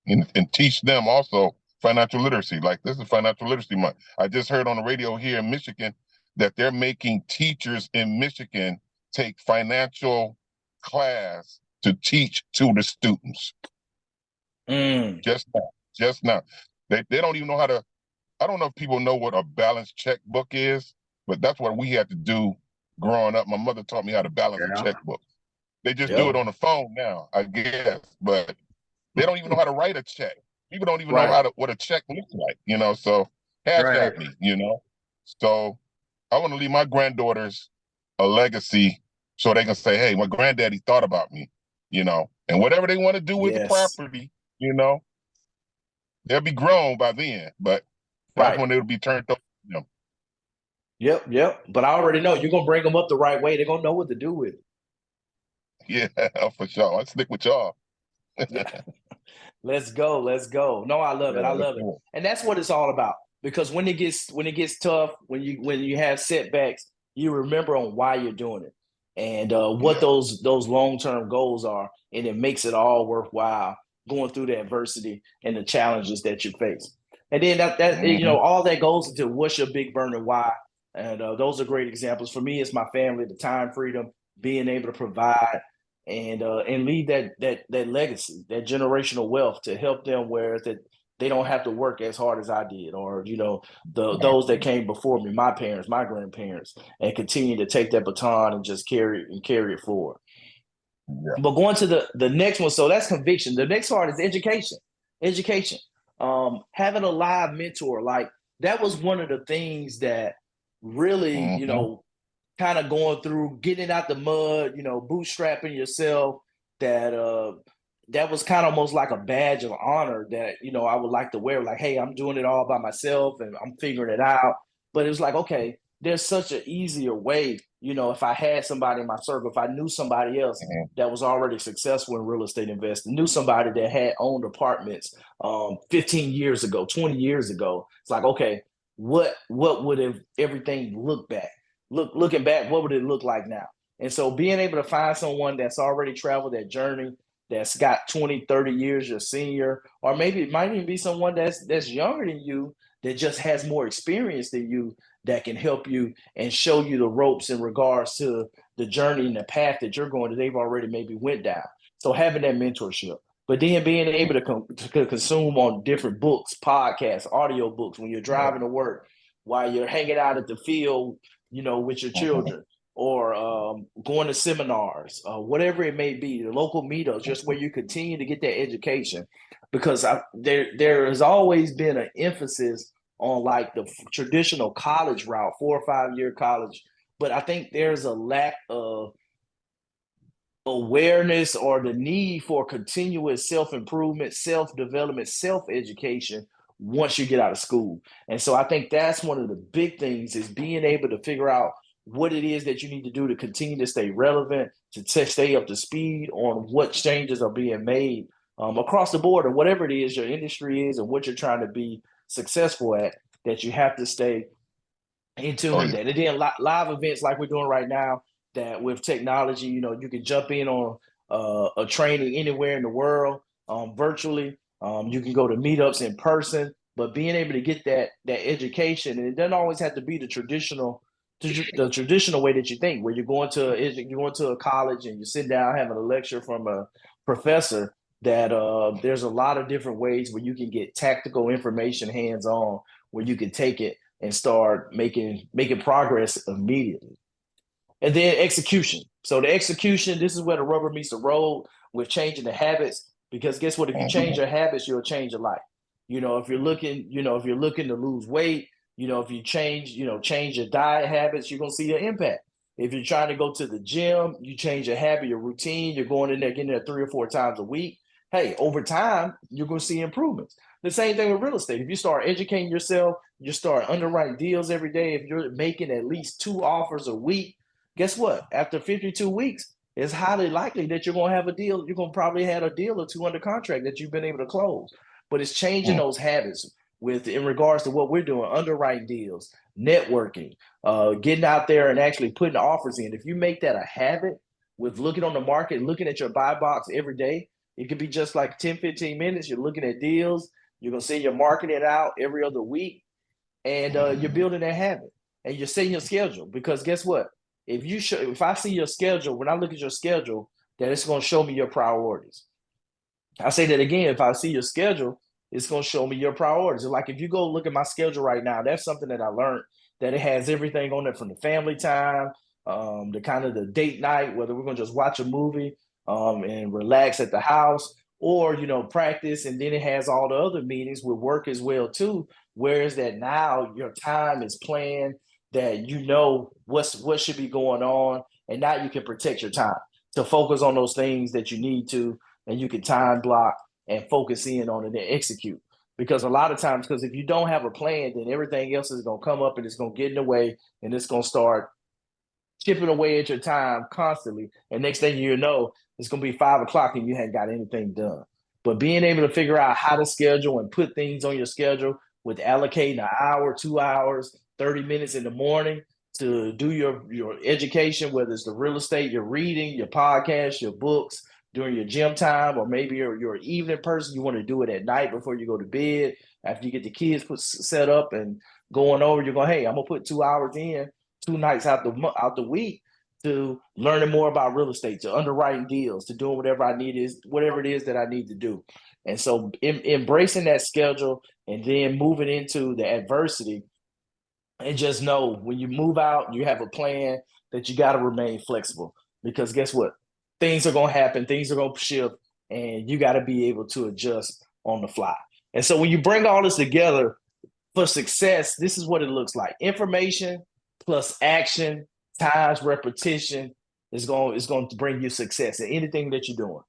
and teach them also financial literacy. Like, this is financial literacy month. I just heard on the radio here in Michigan that they're making teachers in Michigan take financial class to teach to the students. Just now. They don't even know how to, I don't know if people know what a balanced checkbook is, but that's what we had to do growing up. My mother taught me how to balance a checkbook. They just do it on the phone now, I guess, but they don't even know how to write a check. People don't even know what a check looks like, you know, so at me, you know. So I want to leave my granddaughters a legacy so they can say, hey, my granddaddy thought about me, you know, and whatever they want to do with the property, you know, they'll be grown by then, but that's when it'll be turned over to them. Yep. But I already know you're going to bring them up the right way. They're going to know what to do with it. Yeah, for sure. I'll stick with y'all. Let's go. No, I love it. And that's what it's all about. Because when it gets tough, when you have setbacks, you remember on why you're doing it and what those long-term goals are, and it makes it all worthwhile going through the adversity and the challenges that you face. And then that you know, all that goes into what's your big burning why. And those are great examples. For me, it's my family, the time freedom, being able to provide and leave that legacy, that generational wealth to help them where that they don't have to work as hard as I did, or, you know, those that came before me, my parents, my grandparents, and continue to take that baton and just carry it forward. Yeah. But going to the next one, so that's conviction. The next part is education. Having a live mentor, like that was one of the things that really, you know, kind of going through, getting out the mud, you know, bootstrapping yourself, that was kind of almost like a badge of honor that, you know, I would like to wear, like, hey, I'm doing it all by myself and I'm figuring it out. But it was like, okay, there's such an easier way, you know, if I had somebody in my circle, if I knew somebody else that was already successful in real estate investing, knew somebody that had owned apartments 15 years ago, 20 years ago, it's like, okay, what would have everything looking back, what would it look like now? And so being able to find someone that's already traveled that journey, that's got 20, 30 years your senior, or maybe it might even be someone that's younger than you that just has more experience than you, that can help you and show you the ropes in regards to the journey and the path that you're going, that they've already maybe went down. So having that mentorship, but then being able to consume on different books, podcasts, audio books when you're driving to work, while you're hanging out at the field, you know, with your children, or going to seminars, whatever it may be, the local meetups, just where you continue to get that education. Because there has always been an emphasis on like the traditional college route, 4 or 5 year college. But I think there's a lack of awareness or the need for continuous self-improvement, self-development, self-education once you get out of school. And so I think that's one of the big things, is being able to figure out what it is that you need to do to continue to stay relevant, to stay up to speed on what changes are being made across the board, or whatever it is your industry is and what you're trying to be successful at, that you have to stay in tune with that. And then live events like we're doing right now, that with technology, you know, you can jump in on a training anywhere in the world virtually. You can go to meetups in person, but being able to get that education, and it doesn't always have to be the traditional way that you think, where you're going to a college and you sit down having a lecture from a professor. That there's a lot of different ways where you can get tactical information hands-on, where you can take it and start making progress immediately. And then execution. So the execution, this is where the rubber meets the road with changing the habits, because guess what? If you change your habits, you'll change your life. If you're looking, if you're looking to lose weight, if you change your diet habits, you're gonna see an impact. If you're trying to go to the gym, you change your habit, your routine, you're going in there, getting there 3 or 4 times a week. Hey, over time, you're gonna see improvements. The same thing with real estate. If you start educating yourself, you start underwriting deals every day. If you're making at least 2 offers a week, guess what? After 52 weeks, it's highly likely that you're going to have a deal. You're going to probably have a deal or two under contract that you've been able to close. But it's changing those habits in regards to what we're doing, underwriting deals, networking, getting out there and actually putting offers in. If you make that a habit with looking on the market, looking at your buy box every day, it could be just like 10, 15 minutes. You're looking at deals. You're going to see your marketing out every other week, and you're building that habit, and you're setting your schedule. Because guess what? If I see your schedule, when I look at your schedule, that it's going to show me your priorities. I say that again. If I see your schedule, it's going to show me your priorities. Like if you go look at my schedule right now, that's something that I learned, that it has everything on it, from the family time, the kind of the date night, whether we're going to just watch a movie and relax at the house, or practice, and then it has all the other meetings with work as well too. Whereas that now your time is planned, that what should be going on, and now you can protect your time to focus on those things that you need to, and you can time block and focus in on it and execute. Because a lot of times, because if you don't have a plan, then everything else is going to come up and it's going to get in the way, and it's going to start chipping away at your time constantly. And next thing you know, it's going to be 5 o'clock and you hadn't got anything done. But being able to figure out how to schedule and put things on your schedule, with allocating an hour, 2 hours, 30 minutes in the morning to do your education, whether it's the real estate, your reading, your podcast, your books, during your gym time, or maybe you're an evening person, you want to do it at night before you go to bed, after you get the kids set up and going over, you're going, hey, I'm going to put 2 hours in, 2 nights out the week, to learning more about real estate, to underwriting deals, to doing whatever it is that I need to do. And so embracing that schedule, and then moving into the adversity, and just know when you move out, you have a plan, that you got to remain flexible. Because guess what? Things are going to happen, things are going to shift, and you got to be able to adjust on the fly. And so when you bring all this together for success, this is what it looks like. Information plus action times repetition is going to bring you success in anything that you're doing.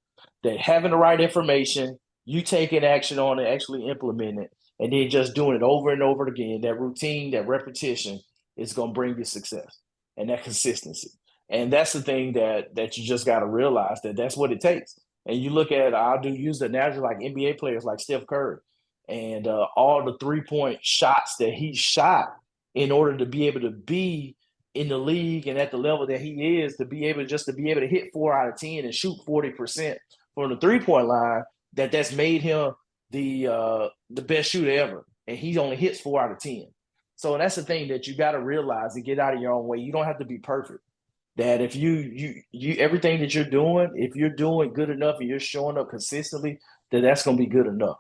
That having the right information, you taking action on it, actually implementing it, and then just doing it over and over again, that routine, that repetition, is going to bring you success, and that consistency. And that's the thing that you just got to realize, that that's what it takes. And you look at, use the analogy like NBA players like Steph Curry, and all the 3-point shots that he shot in order to be able to be in the league and at the level that he is, to be able to hit 4 out of 10 and shoot 40% from the 3-point line, that's made him the best shooter ever. And he only hits 4 out of 10. So that's the thing that you got to realize and get out of your own way. You don't have to be perfect. That if you everything that you're doing, if you're doing good enough and you're showing up consistently, that's going to be good enough.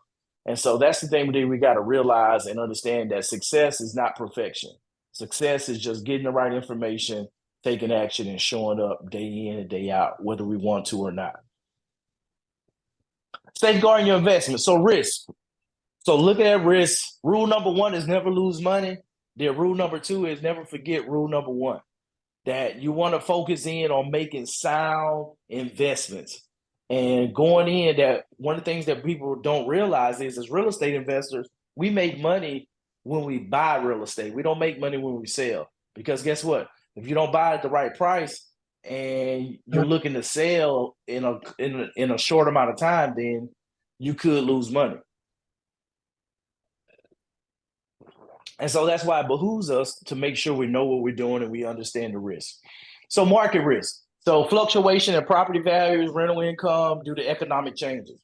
And so that's the thing that we got to realize and understand, that success is not perfection. Success is just getting the right information, taking action, and showing up day in and day out, whether we want to or not. Safeguarding your investment. So risk. So looking at risk, rule number 1 is never lose money. Then rule number 2 is never forget rule number 1. That you want to focus in on making sound investments. And going in, that one of the things that people don't realize is, as real estate investors, we make money when we buy real estate. We don't make money when we sell. Because guess what? If you don't buy at the right price and you're looking to sell in a short amount of time, then you could lose money. And so that's why it behooves us to make sure we know what we're doing and we understand the risk. So market risk. So fluctuation in property values, rental income due to economic changes.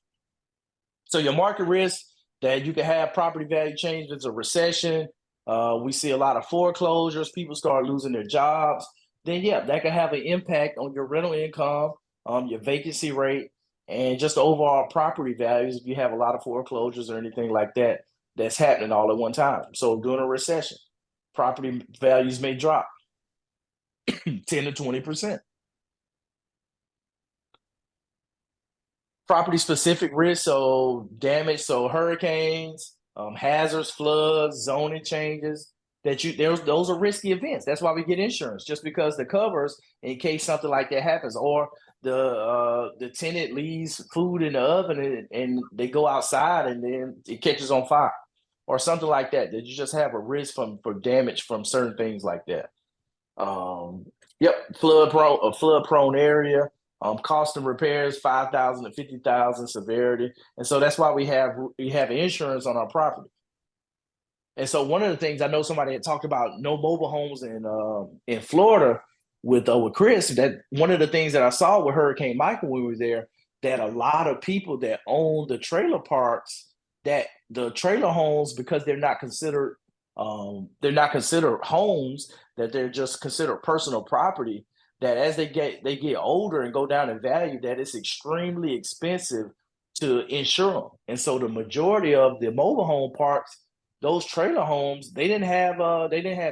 So your market risk, that you can have property value changes, a recession. We see a lot of foreclosures. People start losing their jobs. Then, yeah, that can have an impact on your rental income, your vacancy rate, and just the overall property values if you have a lot of foreclosures or anything like that that's happening all at one time. So during a recession, property values may drop 10 to 20%. Property specific risk, so damage, so hurricanes, hazards, floods, zoning changes. Those are risky events. That's why we get insurance, just because the covers in case something like that happens, or the tenant leaves food in the oven and they go outside and then it catches on fire, or something like that. That you just have a risk for damage from certain things like that. Yep, flood prone area. Cost of repairs 5,000 to 50,000 severity, and so that's why we have insurance on our property. And so one of the things, I know somebody had talked about no mobile homes in Florida with Chris. That one of the things that I saw with Hurricane Michael when we were there, that a lot of people that own the trailer parks, that the trailer homes, because they're not considered homes, that they're just considered personal property, that as they get older and go down in value, that it's extremely expensive to insure them. And so the majority of the mobile home parks, those trailer homes, they didn't have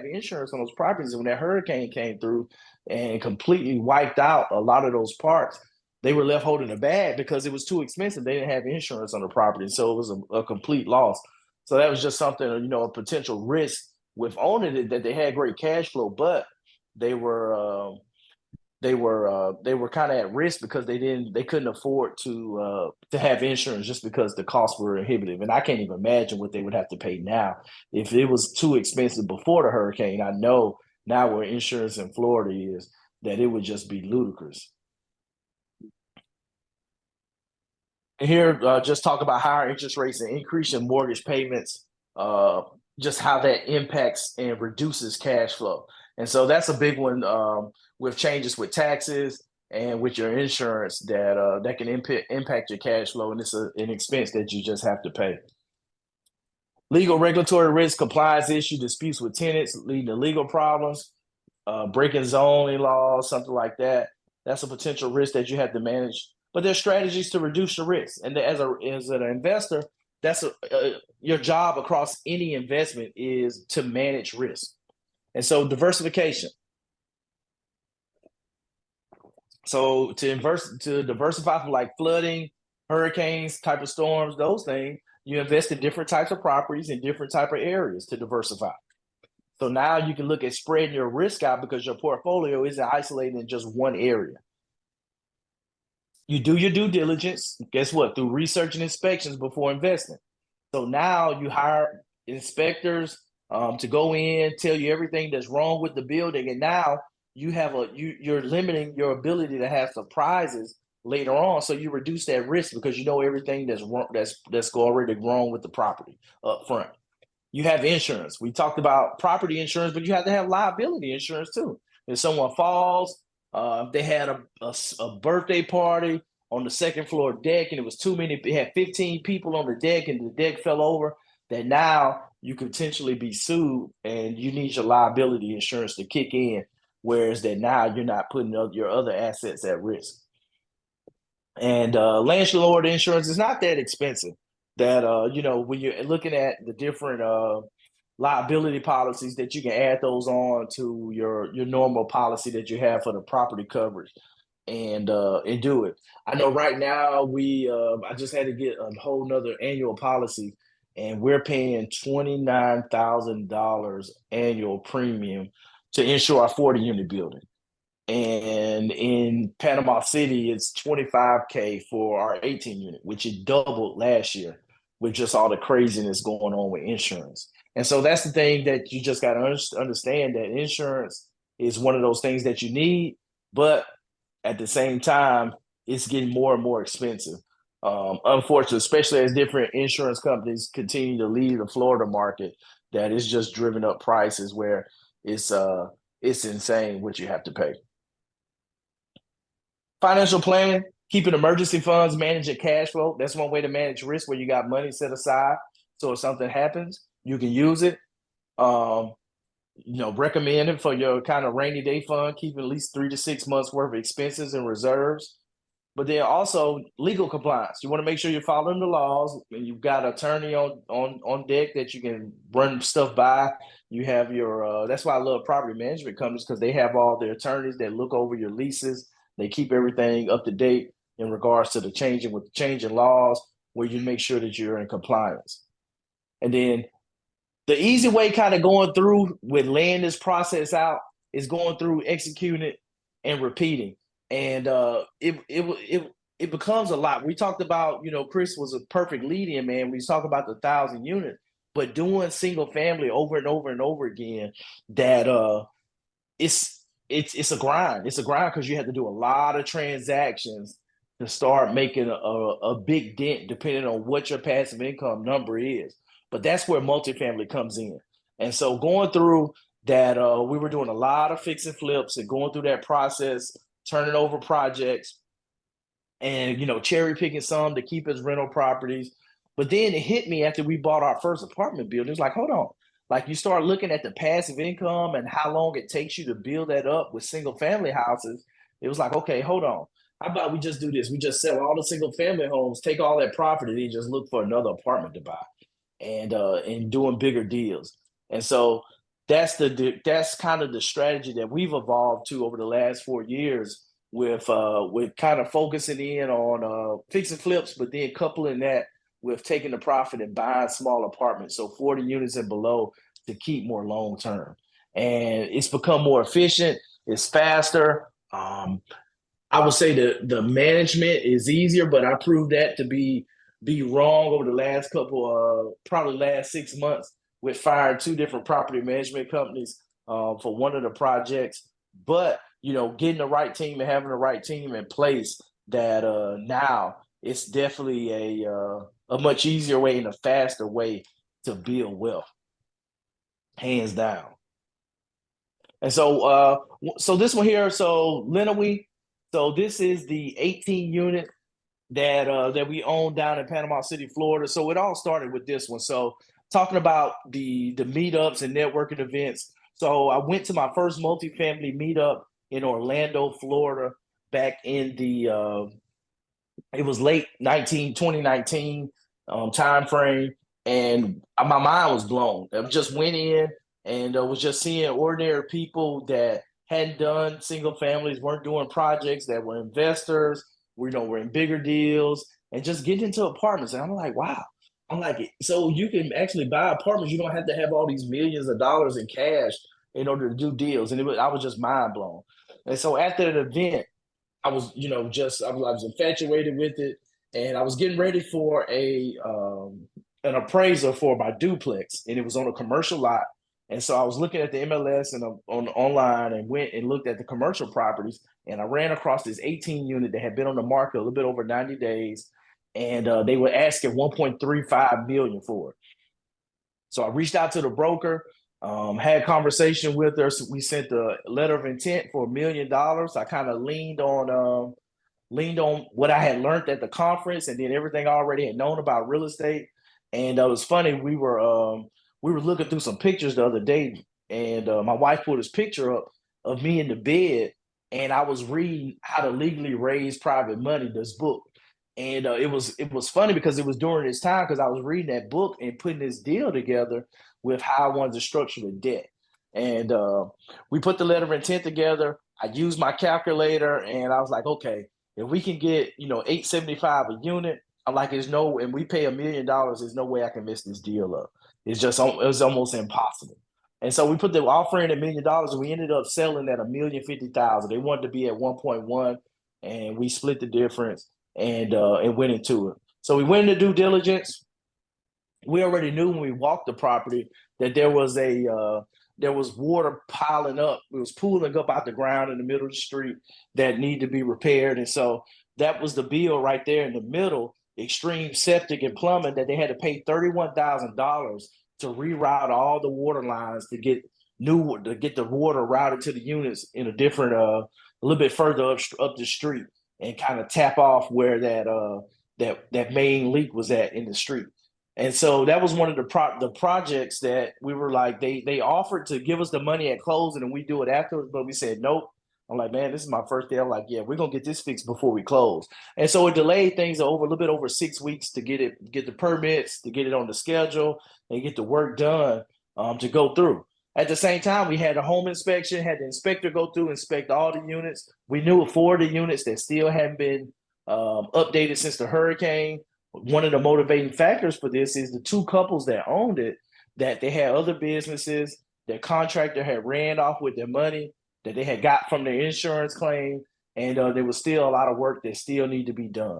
insurance on those properties. When that hurricane came through and completely wiped out a lot of those parks, they were left holding the bag because it was too expensive. They didn't have insurance on the property, so it was a complete loss. So that was just something, a potential risk with owning it, that they had great cash flow, but they were kind of at risk because they couldn't afford to have insurance, just because the costs were inhibitive. And I can't even imagine what they would have to pay now if it was too expensive before the hurricane. I know now where insurance in Florida is, that it would just be ludicrous. And here, just talk about higher interest rates and increase in mortgage payments, just how that impacts and reduces cash flow. And so that's a big one, with changes with taxes and with your insurance, that can impact your cash flow, and it's an expense that you just have to pay. Legal regulatory risk, compliance issue, disputes with tenants leading to legal problems, breaking zoning laws, something like that. That's a potential risk that you have to manage. But there's strategies to reduce your risk. And as an investor, that's your job across any investment is to manage risk. And so diversification. So to diversify from like flooding, hurricanes, type of storms, those things, you invest in different types of properties in different type of areas to diversify. So now you can look at spreading your risk out because your portfolio isn't isolated in just one area. You do your due diligence, guess what? Through research and inspections before investing. So now you hire inspectors to go in, tell you everything that's wrong with the building, and now you're limiting your ability to have surprises later on. So you reduce that risk because you know everything that's wrong, that's already wrong with the property up front. You have insurance. We talked about property insurance, but you have to have liability insurance too. If someone falls, they had a birthday party on the second floor deck and it was too many, they had 15 people on the deck and the deck fell over, that now you could potentially be sued and you need your liability insurance to kick in. Whereas that now you're not putting your other assets at risk. And landlord insurance is not that expensive. That when you're looking at the different liability policies, that you can add those on to your normal policy that you have for the property coverage, and do it. I know right now I just had to get a whole nother annual policy, and we're paying $29,000 annual premium to insure our 40-unit building. And in Panama City, it's $25K for our 18-unit, which it doubled last year with just all the craziness going on with insurance. And so that's the thing that you just got to understand, that insurance is one of those things that you need, but at the same time, it's getting more and more expensive. Unfortunately, especially as different insurance companies continue to lead the Florida market, that is just driven up prices where it's insane what you have to pay. Financial planning, keeping emergency funds, managing cash flow. That's one way to manage risk, where you got money set aside. So if something happens, you can use it. Recommended for your kind of rainy day fund, keep at least 3 to 6 months worth of expenses and reserves. But then also legal compliance. You want to make sure you're following the laws, and you've got an attorney on deck that you can run stuff by. You have your that's why I love property management companies, because they have all their attorneys that look over your leases. They keep everything up to date in regards to the changing laws, where you make sure that you're in compliance. And then the easy way kind of going through with laying this process out is going through, executing it, and repeating. And it becomes a lot. We talked about, Chris was a perfect lead-in, man. We talk about the 1,000 units, but doing single family over and over and over again, that it's a grind. It's a grind because you have to do a lot of transactions to start making a big dent, depending on what your passive income number is. But that's where multifamily comes in. And so going through that, we were doing a lot of fix and flips and going through that process, turning over projects, and cherry picking some to keep as rental properties. But then it hit me after we bought our first apartment building. It's like, hold on. Like, you start looking at the passive income and how long it takes you to build that up with single family houses. It was like, okay, hold on. How about we just do this? We just sell all the single family homes, take all that profit, and then just look for another apartment to buy, and doing bigger deals. And so that's kind of the strategy that we've evolved to over the last 4 years, with kind of focusing in on fix and flips, but then coupling that with taking the profit and buying small apartments, so 40 units and below, to keep more long term. And it's become more efficient. It's faster. I would say the management is easier, but I proved that to be wrong over the last probably last 6 months, with firing 2 different property management companies for one of the projects. But getting the right team and having the right team in place, that now it's definitely a much easier way and a faster way to build wealth, hands down. And so this one here, so Lenawee, so this is the 18 unit that we own down in Panama City, Florida. So it all started with this one. So talking about the meetups and networking events. So I went to my first multifamily meetup in Orlando, Florida, back in it was late 2019 time frame, and my mind was blown. I just went in and was just seeing ordinary people that hadn't done single families, weren't doing projects, that were investors, were in bigger deals, and just getting into apartments. And I'm like, wow. I'm like, so you can actually buy apartments. You don't have to have all these millions of dollars in cash in order to do deals. And I was just mind blown. And so after the event, I was, I was infatuated with it, and I was getting ready for an appraisal for my duplex, and it was on a commercial lot. And so I was looking at the MLS and on online, and went and looked at the commercial properties, and I ran across this 18 unit that had been on the market a little bit over 90 days, and they were asking 1.35 million for it. So I reached out to the broker. Had a conversation with her. So we sent a letter of intent for $1 million. I kind of leaned on what I had learned at the conference, and then everything I already had known about real estate. And it was funny. We were looking through some pictures the other day, and my wife put this picture up of me in the bed, and I was reading How to Legally Raise Private Money, this book. And it was funny because it was during this time, because I was reading that book and putting this deal together with how I wanted to structure the debt. And we put the letter of intent together. I used my calculator, and I was like, okay, if we can get $875 a unit, I'm like, and we pay $1 million, there's no way I can mess this deal up. It was almost impossible. And so we put the offer in $1 million, and we ended up selling at $1,050,000. They wanted to be at 1.1, and we split the difference and went into it. So we went into due diligence. We already knew when we walked the property that there was water piling up. It was pooling up out the ground in the middle of the street that needed to be repaired. And so that was the bill right there in the middle, extreme septic and plumbing, that they had to pay $31,000 to reroute all the water lines to get the water routed to the units in a different, a little bit further up the street, and kind of tap off where that main leak was at in the street. And so that was one of the projects that we were like, they offered to give us the money at closing and we do it afterwards, but we said nope. I'm like, man, this is my first day. I'm like, yeah, we're gonna get this fixed before we close. And so it delayed things a little bit over 6 weeks to get the permits, to get it on the schedule, and get the work done to go through. At the same time, we had a home inspection, had the inspector go through, inspect all the units. We knew of 4 of the units that still hadn't been updated since the hurricane. one of the motivating factors for this is the two couples that owned it, that they had other businesses, their contractor had ran off with their money that they had got from their insurance claim, and there was still a lot of work that still need to be done.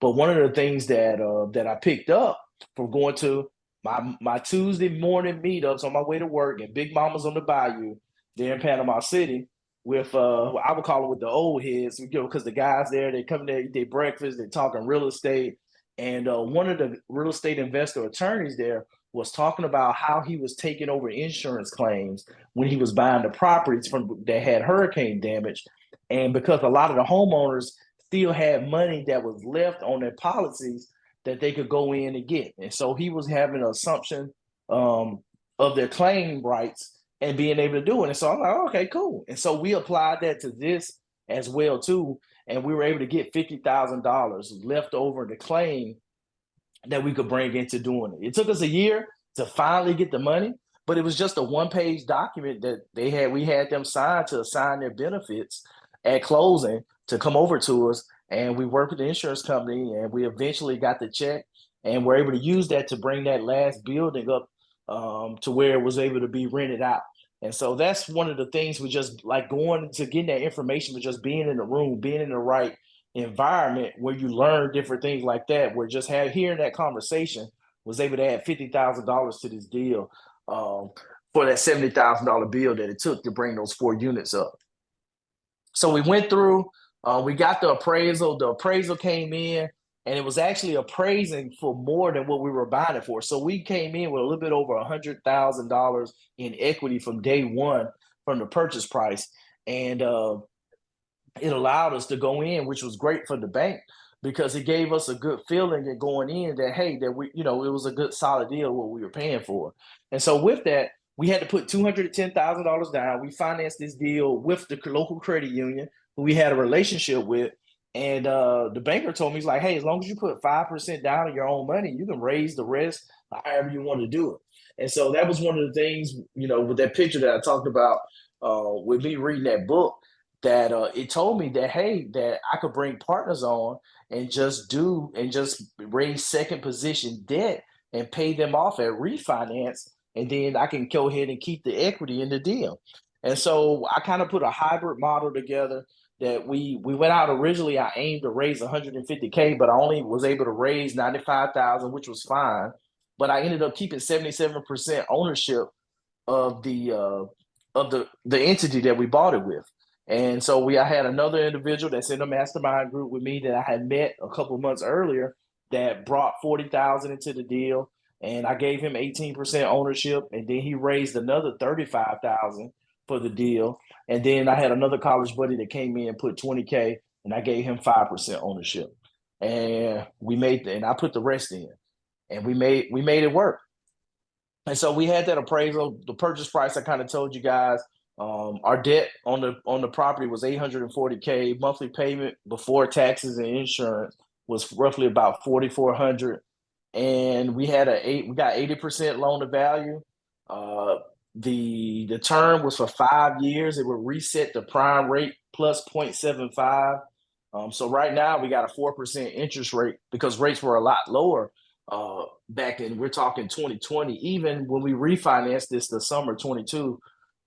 But one of the things that I picked up from going to my Tuesday morning meetups on my way to work and Big Mama's on the Bayou there in Panama City with I would call it with the old heads, because the guys there, they come there, eat their breakfast, they're talking real estate. And one of the real estate investor attorneys there was talking about how he was taking over insurance claims when he was buying the properties from that had hurricane damage. And because a lot of the homeowners still had money that was left on their policies that they could go in and get. And so he was having an assumption of their claim rights and being able to do it. And so I'm like, okay, cool. And so we applied that to this as well too. And we were able to get $50,000 left over to claim that we could bring into doing it. It took us a year to finally get the money, but it was just a one-page document that we had them sign to assign their benefits at closing to come over to us. And we worked with the insurance company, and we eventually got the check, and we're able to use that to bring that last building up to where it was able to be rented out. And so that's one of the things, we just like going to getting that information, but just being in the room, being in the right environment where you learn different things like that, where just hearing that conversation was able to add $50,000 to this deal for that $70,000 bill that it took to bring those 4 units up. So we went through, we got the appraisal. The appraisal came in, and it was actually appraising for more than what we were buying it for. So we came in with a little bit over $100,000 in equity from day one from the purchase price. And it allowed us to go in, which was great for the bank, because it gave us a good feeling at going in that, hey, that we, it was a good solid deal what we were paying for. And so with that, we had to put $210,000 down. We financed this deal with the local credit union who we had a relationship with. And the banker told me, he's like, hey, as long as you put 5% down of your own money, you can raise the rest however you want to do it. And so that was one of the things, with that picture that I talked about with me reading that book, that it told me that, hey, that I could bring partners on and just raise second position debt and pay them off at refinance. And then I can go ahead and keep the equity in the deal. And so I kind of put a hybrid model together that we went out originally. I aimed to raise 150K, but I only was able to raise 95,000, which was fine. But I ended up keeping 77% ownership of the entity that we bought it with. And so I had another individual that's in a mastermind group with me that I had met a couple of months earlier that brought 40,000 into the deal, and I gave him 18% ownership, and then he raised another 35,000 for the deal. And then I had another college buddy that came in and put 20K, and I gave him 5% ownership. And I put the rest in, and we made it work. And so we had that appraisal. The purchase price I kind of told you guys. Our debt on the property was $840K. Monthly payment before taxes and insurance was roughly about $4,400, and we got 80% loan to value. The term was for 5 years. It would reset the prime rate plus 0.75. So right now we got a 4% interest rate because rates were a lot lower back in, we're talking 2020. Even when we refinanced this the summer 22,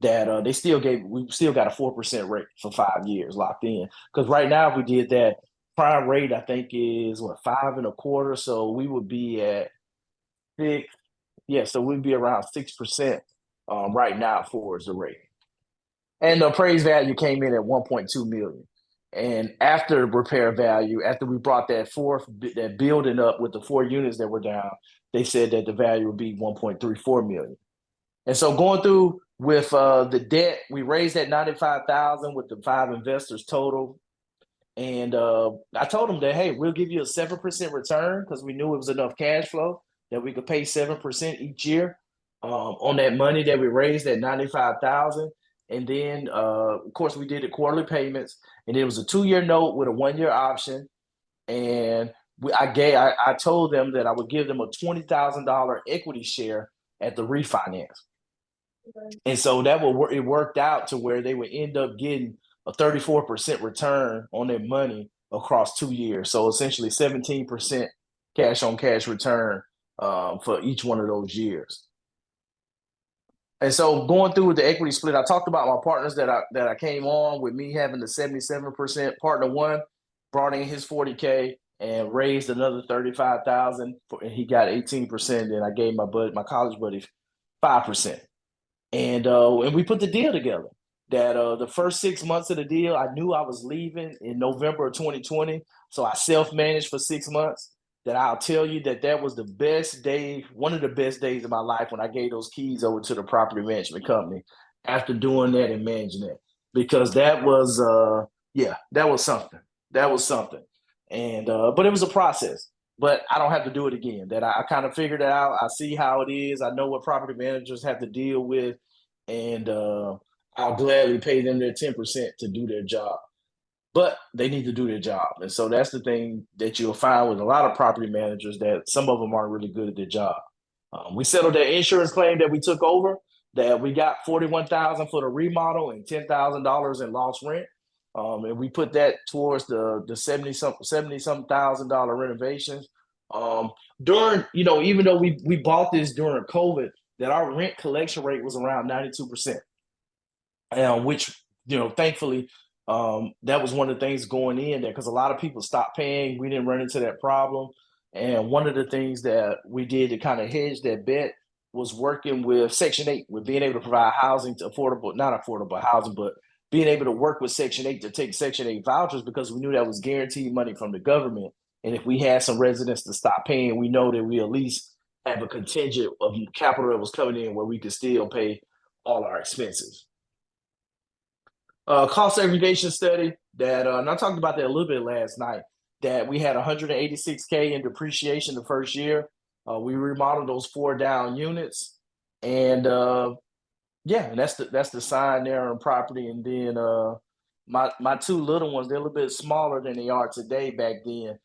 that we still got a 4% rate for 5 years locked in. Because right now, if we did that, prime rate I think is 5.25. So we would be at 6. Yeah, so we'd be around 6% right now for the rate. And the appraised value came in at 1.2 million. And after repair value, after we brought that building up with the 4 units that were down, they said that the value would be 1.34 million. And so going through with the debt, we raised that 95,000 with the 5 investors total. And I told them that, hey, we'll give you a 7% return because we knew it was enough cash flow that we could pay 7% each year on that money that we raised, that 95,000. And then, of course, we did the quarterly payments, and it was a 2-year note with a 1-year option. And I told them that I would give them a $20,000 equity share at the refinance. And so it worked out to where they would end up getting a 34% return on their money across 2 years. So essentially 17% cash on cash return for each one of those years. And so going through with the equity split, I talked about my partners that I came on with, me having the 77%. Partner one brought in his 40K and raised another 35,000, and he got 18%. Then I gave my college buddy 5%. And we put the deal together. That the first 6 months of the deal, I knew I was leaving in November of 2020, so I self-managed for 6 months. That I'll tell you that was the best day, one of the best days of my life, when I gave those keys over to the property management company after doing that and managing it, because that was that was something. That was something. And but it was a process. But I don't have to do it again. That I kind of figured it out. I see how it is. I know what property managers have to deal with, and I'll gladly pay them their 10% to do their job. But they need to do their job. And so that's the thing that you'll find with a lot of property managers, that some of them aren't really good at their job. We settled that insurance claim that we took over, that we got $41,000 for the remodel and $10,000 in lost rent. And we put that towards the $70-some thousand renovations. During, even though we bought this during COVID, that our rent collection rate was around 92%. Which, thankfully, that was one of the things going in there, because a lot of people stopped paying. We didn't run into that problem. And one of the things that we did to kind of hedge that bet was working with Section 8, with being able to provide housing to not affordable housing, but being able to work with Section 8 to take Section 8 vouchers, because we knew that was guaranteed money from the government. And if we had some residents to stop paying, we know that we at least have a contingent of capital that was coming in where we could still pay all our expenses. Cost segregation study that, and I talked about that a little bit last night, that we had $186K in depreciation the first year. We remodeled those 4 down units, and and that's the sign there on property. And then my 2 little ones, they're a little bit smaller than they are today back then,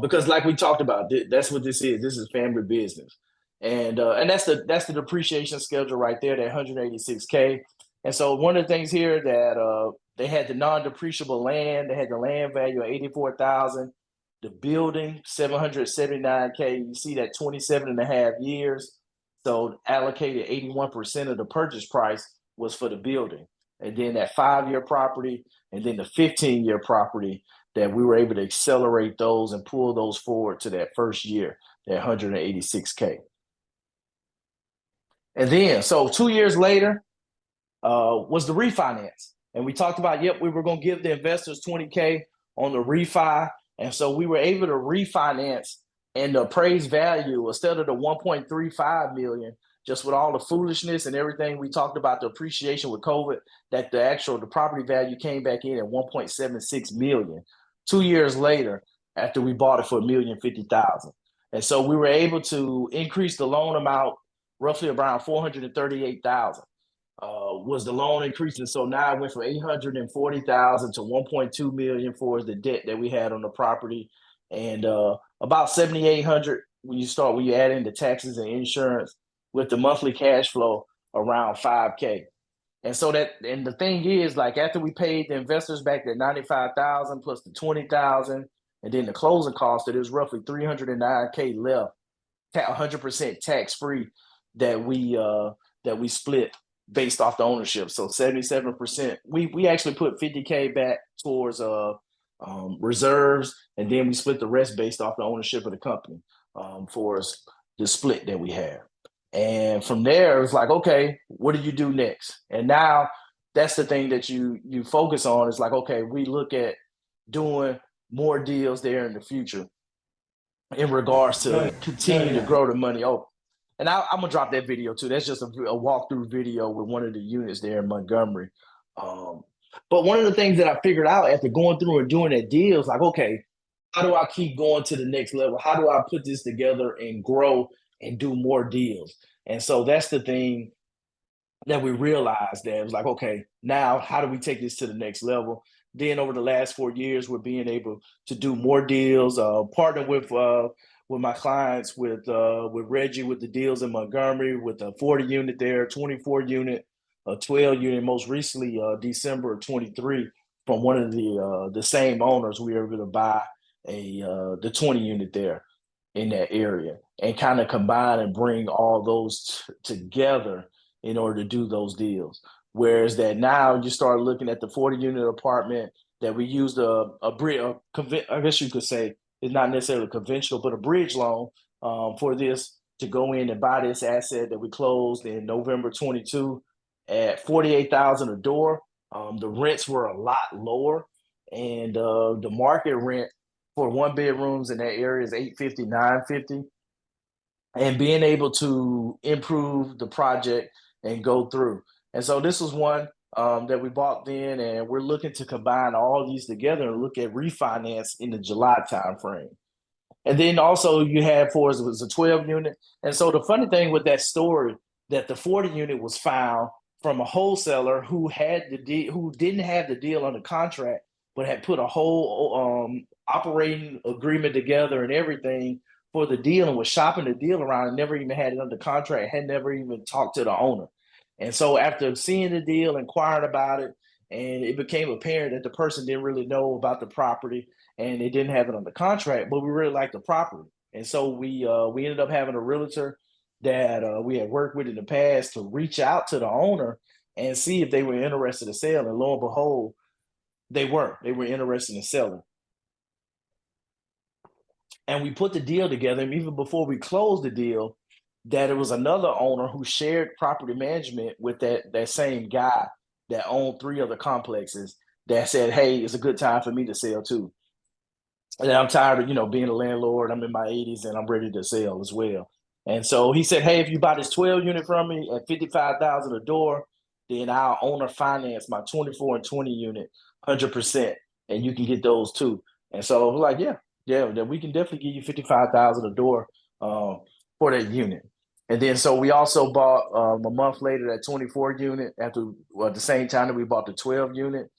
because like we talked about, that's what this is. This is family business, and that's the depreciation schedule right there, that $186K. And so one of the things here that they had the non-depreciable land, they had the land value of $84,000, the building $779K. You see that 27.5 years. So allocated 81% of the purchase price was for the building. And then that 5-year property, and then the 15-year property, that we were able to accelerate those and pull those forward to that first year, that $186K. And then, so 2 years later, was the refinance. And we talked about, we were going to give the investors $20K on the refi. And so we were able to refinance, and the appraised value, instead of the $1.35 million, just with all the foolishness and everything we talked about, the appreciation with COVID, that the property value came back in at $1.76 million 2 years later, after we bought it for $1,050,000. And so we were able to increase the loan amount roughly around $438,000. Was the loan increasing. So now it went from $840,000 to $1.2 million for the debt that we had on the property, and about $7,800 when you add in the taxes and insurance, with the monthly cash flow around $5K. And so and the thing is, like, after we paid the investors back that $95,000 plus the $20,000, and then the closing cost, that is roughly $309K left, 100% tax free, that we split based off the ownership. So 77%, we actually put 50K back towards reserves, and then we split the rest based off the ownership of the company, for the split that we have. And from there, it's like, okay, what do you do next? And now that's the thing that you focus on. It's like, okay, we look at doing more deals there in the future in regards to continue to grow the money. Oh, and I'm gonna drop that video too. That's just a walkthrough video with one of the units there in Montgomery. But one of the things that I figured out after going through and doing that deal is like, okay, how do I keep going to the next level? How do I put this together and grow and do more deals? And so that's the thing that we realized, that it was like, okay, now how do we take this to the next level? Then over the last 4 years, we're being able to do more deals, partner with my clients, with Reggie, with the deals in Montgomery, with a 40 unit there, 24 unit, a 12 unit, most recently December of 23, from one of the same owners. We were able to buy the 20 unit there. in that area, and kind of combine and bring all those together in order to do those deals. Whereas that now you start looking at the 40 unit apartment that we used I guess you could say it's not necessarily conventional, but a bridge loan for this to go in and buy this asset that we closed in November 22 at 48,000 a door. The rents were a lot lower, and the market rent for one bedrooms in that area is 850, 950. And being able to improve the project and go through. And so this was one that we bought then, and we're looking to combine all these together and look at refinance in the July timeframe. And then also you had for us, it was a 12 unit. And so the funny thing with that story, that the 40 unit was found from a wholesaler who had who didn't have the deal under contract, but had put a whole operating agreement together and everything for the deal, and was shopping the deal around and never even had it under contract, had never even talked to the owner. And so after seeing the deal, inquired about it, and it became apparent that the person didn't really know about the property and they didn't have it under contract, but we really liked the property. And so we ended up having a realtor that we had worked with in the past to reach out to the owner and see if they were interested in selling. And lo and behold, they were interested in selling. And we put the deal together, and even before we closed the deal, that it was another owner who shared property management with that same guy that owned 3 other complexes, that said, hey, it's a good time for me to sell too. And I'm tired of, being a landlord. I'm in my 80s and I'm ready to sell as well. And so he said, hey, if you buy this 12 unit from me at 55,000 a door, then I'll owner finance my 24 and 20 unit 100%, and you can get those too. And so I was like, that we can definitely give you 55,000 a door for that unit. And then so we also bought a month later that 24 unit at the same time that we bought the 12 unit.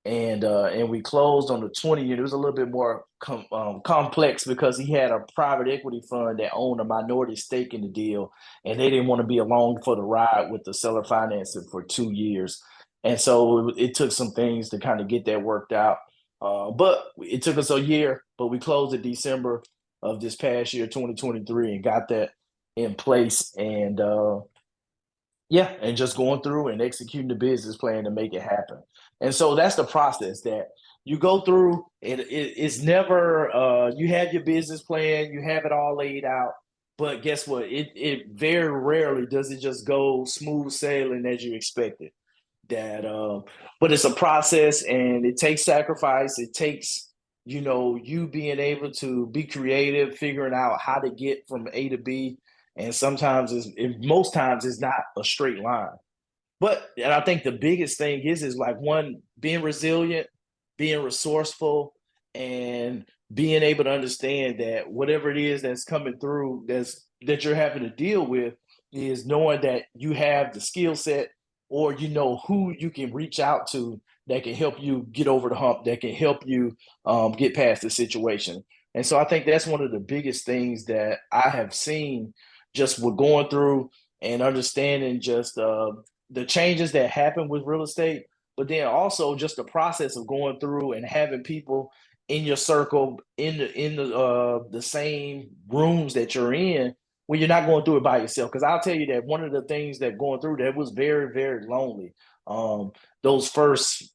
And we closed on the 20 unit. It was a little bit more complex because he had a private equity fund that owned a minority stake in the deal, and they didn't want to be along for the ride with the seller financing for 2 years. And so it took some things to kind of get that worked out. But it took us a year, but we closed in December of this past year, 2023, and got that in place. And and just going through and executing the business plan to make it happen. And so that's the process that you go through. It's never you have your business plan, you have it all laid out, but guess what? It very rarely does it just go smooth sailing as you expected. But it's a process, and it takes sacrifice. It takes you being able to be creative, figuring out how to get from A to B. And sometimes most times it's not a straight line. And I think the biggest thing is like, one, being resilient, being resourceful, and being able to understand that whatever it is that's coming through that you're having to deal with, is knowing that you have the skill set, or who you can reach out to that can help you get over the hump, that can help you get past the situation. And so I think that's one of the biggest things that I have seen just with going through and understanding just the changes that happen with real estate, but then also just the process of going through and having people in your circle in the same rooms that you're in, when you're not going through it by yourself. Because I'll tell you that one of the things that going through that was very, very lonely. Those first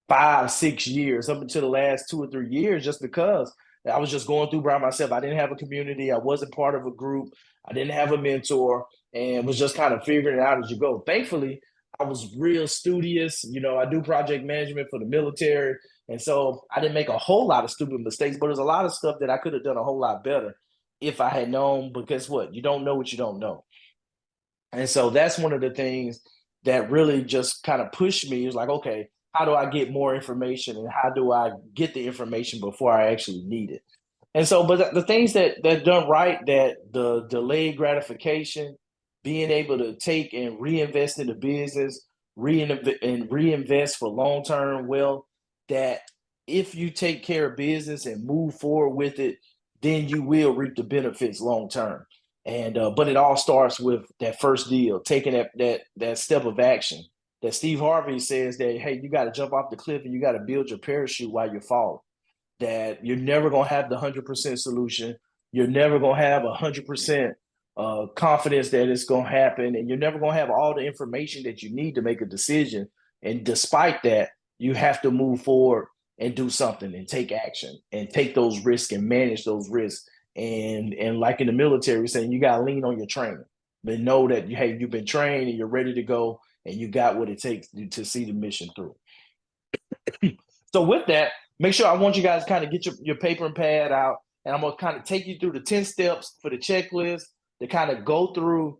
5-6 years, up until the last 2 or 3 years, just because I was just going through by myself. I didn't have a community. I wasn't part of a group. I didn't have a mentor, and was just kind of figuring it out as you go. Thankfully, I was real studious. I do project management for the military. And so I didn't make a whole lot of stupid mistakes, but there's a lot of stuff that I could have done a whole lot better if I had known. But guess what? You don't know what you don't know. And so that's one of the things that really just kind of pushed me. It was like, okay, how do I get more information, and how do I get the information before I actually need it? And so, but the things that done right, that the delayed gratification, being able to take and reinvest in the business, reinvest for long-term wealth, that if you take care of business and move forward with it, then you will reap the benefits long-term. And but it all starts with that first deal, taking that step of action. That Steve Harvey says that, hey, you got to jump off the cliff and you got to build your parachute while you're falling. That you're never going to have the 100% solution, You're never gonna have 100% confidence that it's gonna happen, and you're never gonna have all the information that you need to make a decision. And despite that, you have to move forward and do something and take action and take those risks and manage those risks. And like in the military, saying you gotta lean on your training, but know that hey, you've been trained and you're ready to go, and you got what it takes to see the mission through. So with that, make sure I want you guys to kind of get your paper and pad out, and I'm gonna kind of take you through the 10 steps for the checklist to kind of go through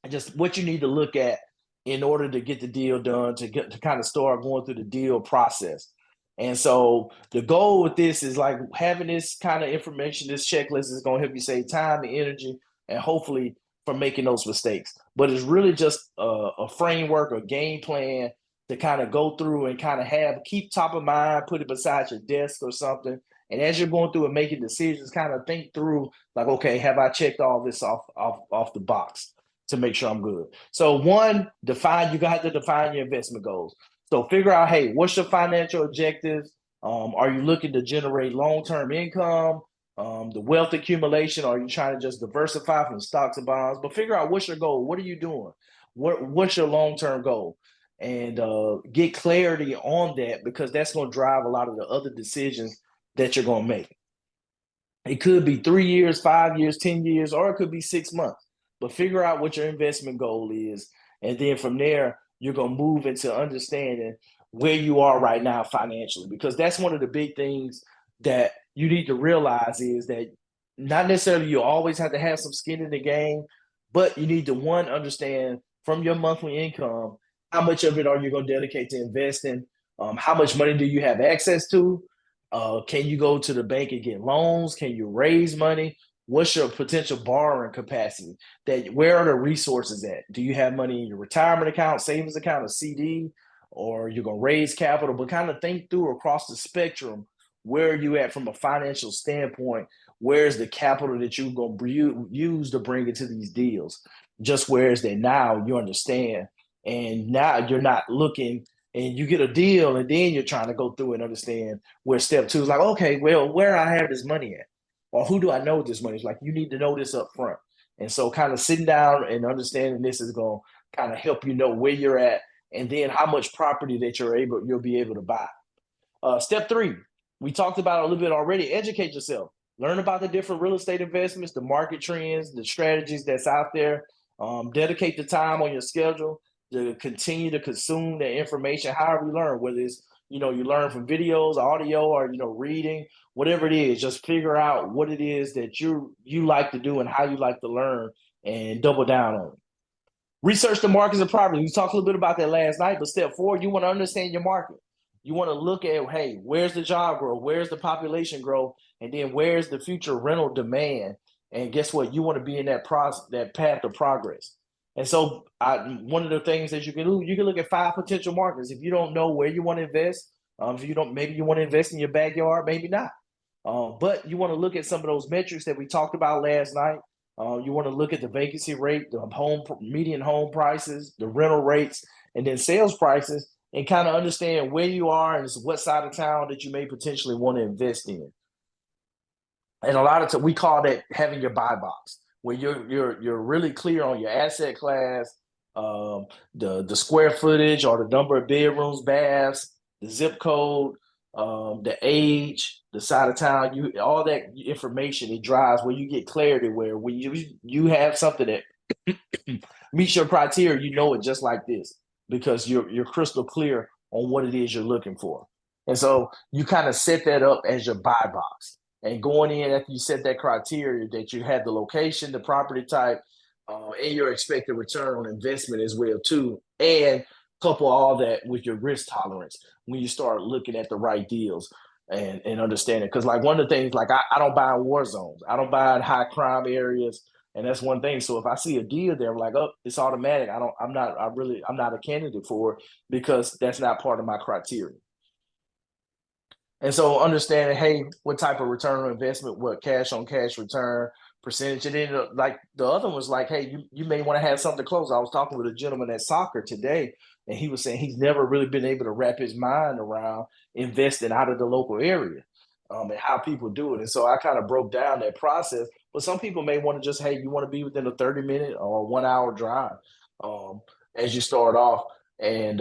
just what you need to look at in order to get the deal done, to kind of start going through the deal process. And so the goal with this is like having this kind of information, this checklist is going to help you save time and energy, and hopefully from making those mistakes. But it's really just a framework, a game plan to kind of go through and kind of keep top of mind, put it beside your desk or something. And as you're going through and making decisions, kind of think through like, okay, have I checked all this off the box to make sure I'm good? So one, you got to define your investment goals. So figure out, hey, what's your financial objectives? Are you looking to generate long-term income? The wealth accumulation? Are you trying to just diversify from stocks and bonds? But figure out what's your goal. What are you doing? What's your long-term goal? And get clarity on that, because that's going to drive a lot of the other decisions that you're going to make. It could be 3 years, 5 years, 10 years, or it could be 6 months. But figure out what your investment goal is. And then from there, you're going to move into understanding where you are right now financially, because that's one of the big things that you need to realize is that not necessarily you always have to have some skin in the game, but you need to, one, understand from your monthly income, how much of it are you going to dedicate to investing? How much money do you have access to? Can you go to the bank and get loans? Can you raise money? What's your potential borrowing capacity? Where are the resources at? Do you have money in your retirement account, savings account, a CD, or you're gonna raise capital? But kind of think through across the spectrum, where are you at from a financial standpoint? Where's the capital that you're gonna use to bring into these deals? Just where is that now? You understand, and now you're not looking. And you get a deal, and then you're trying to go through and understand where step two is like, okay, well, where I have this money at? Or who do I know this money is? Like, you need to know this up front. And so kind of sitting down and understanding this is going to kind of help you know where you're at, and then how much property that you'll be able to buy. Step three, we talked about it a little bit already. Educate yourself. Learn about the different real estate investments, the market trends, the strategies that's out there. Dedicate the time on your schedule to continue to consume the information, however you learn, whether it's, you learn from videos, audio, or, reading, whatever it is. Just figure out what it is that you like to do and how you like to learn, and double down on it. Research the markets and property. We talked a little bit about that last night, but step 4, you want to understand your market. You want to look at, hey, where's the job growth? Where's the population growth? And then where's the future rental demand? And guess what? You want to be in that path of progress. And so one of the things that you can do, you can look at 5 potential markets. If you don't know where you want to invest, maybe you want to invest in your backyard, maybe not. But you want to look at some of those metrics that we talked about last night. You want to look at the vacancy rate, the median home prices, the rental rates, and then sales prices, and kind of understand where you are and what side of town that you may potentially want to invest in. And a lot of times we call that having your buy box, where you're really clear on your asset class, the square footage or the number of bedrooms, baths, the zip code, the age, the side of town, all that information, it drives where you get clarity, where when you have something that meets your criteria, you know it just like this, because you're crystal clear on what it is you're looking for. And so you kind of set that up as your buy box. And going in after you set that criteria, that you have the location, the property type, and your expected return on investment as well too, and couple all that with your risk tolerance when you start looking at the right deals and understanding. Because like one of the things, like I don't buy in war zones, I don't buy in high crime areas, and that's one thing. So if I see a deal there, I'm like, oh, it's automatic. I'm not a candidate for it, because that's not part of my criteria. And so understanding, hey, what type of return on investment, what cash on cash return percentage. And then like the other one was like, hey, you may want to have something close. I was talking with a gentleman at soccer today, and he was saying he's never really been able to wrap his mind around investing out of the local area. and how people do it. And so I kind of broke down that process. But some people may want to just, hey, you want to be within a 30-minute or 1 hour drive um, as you start off. And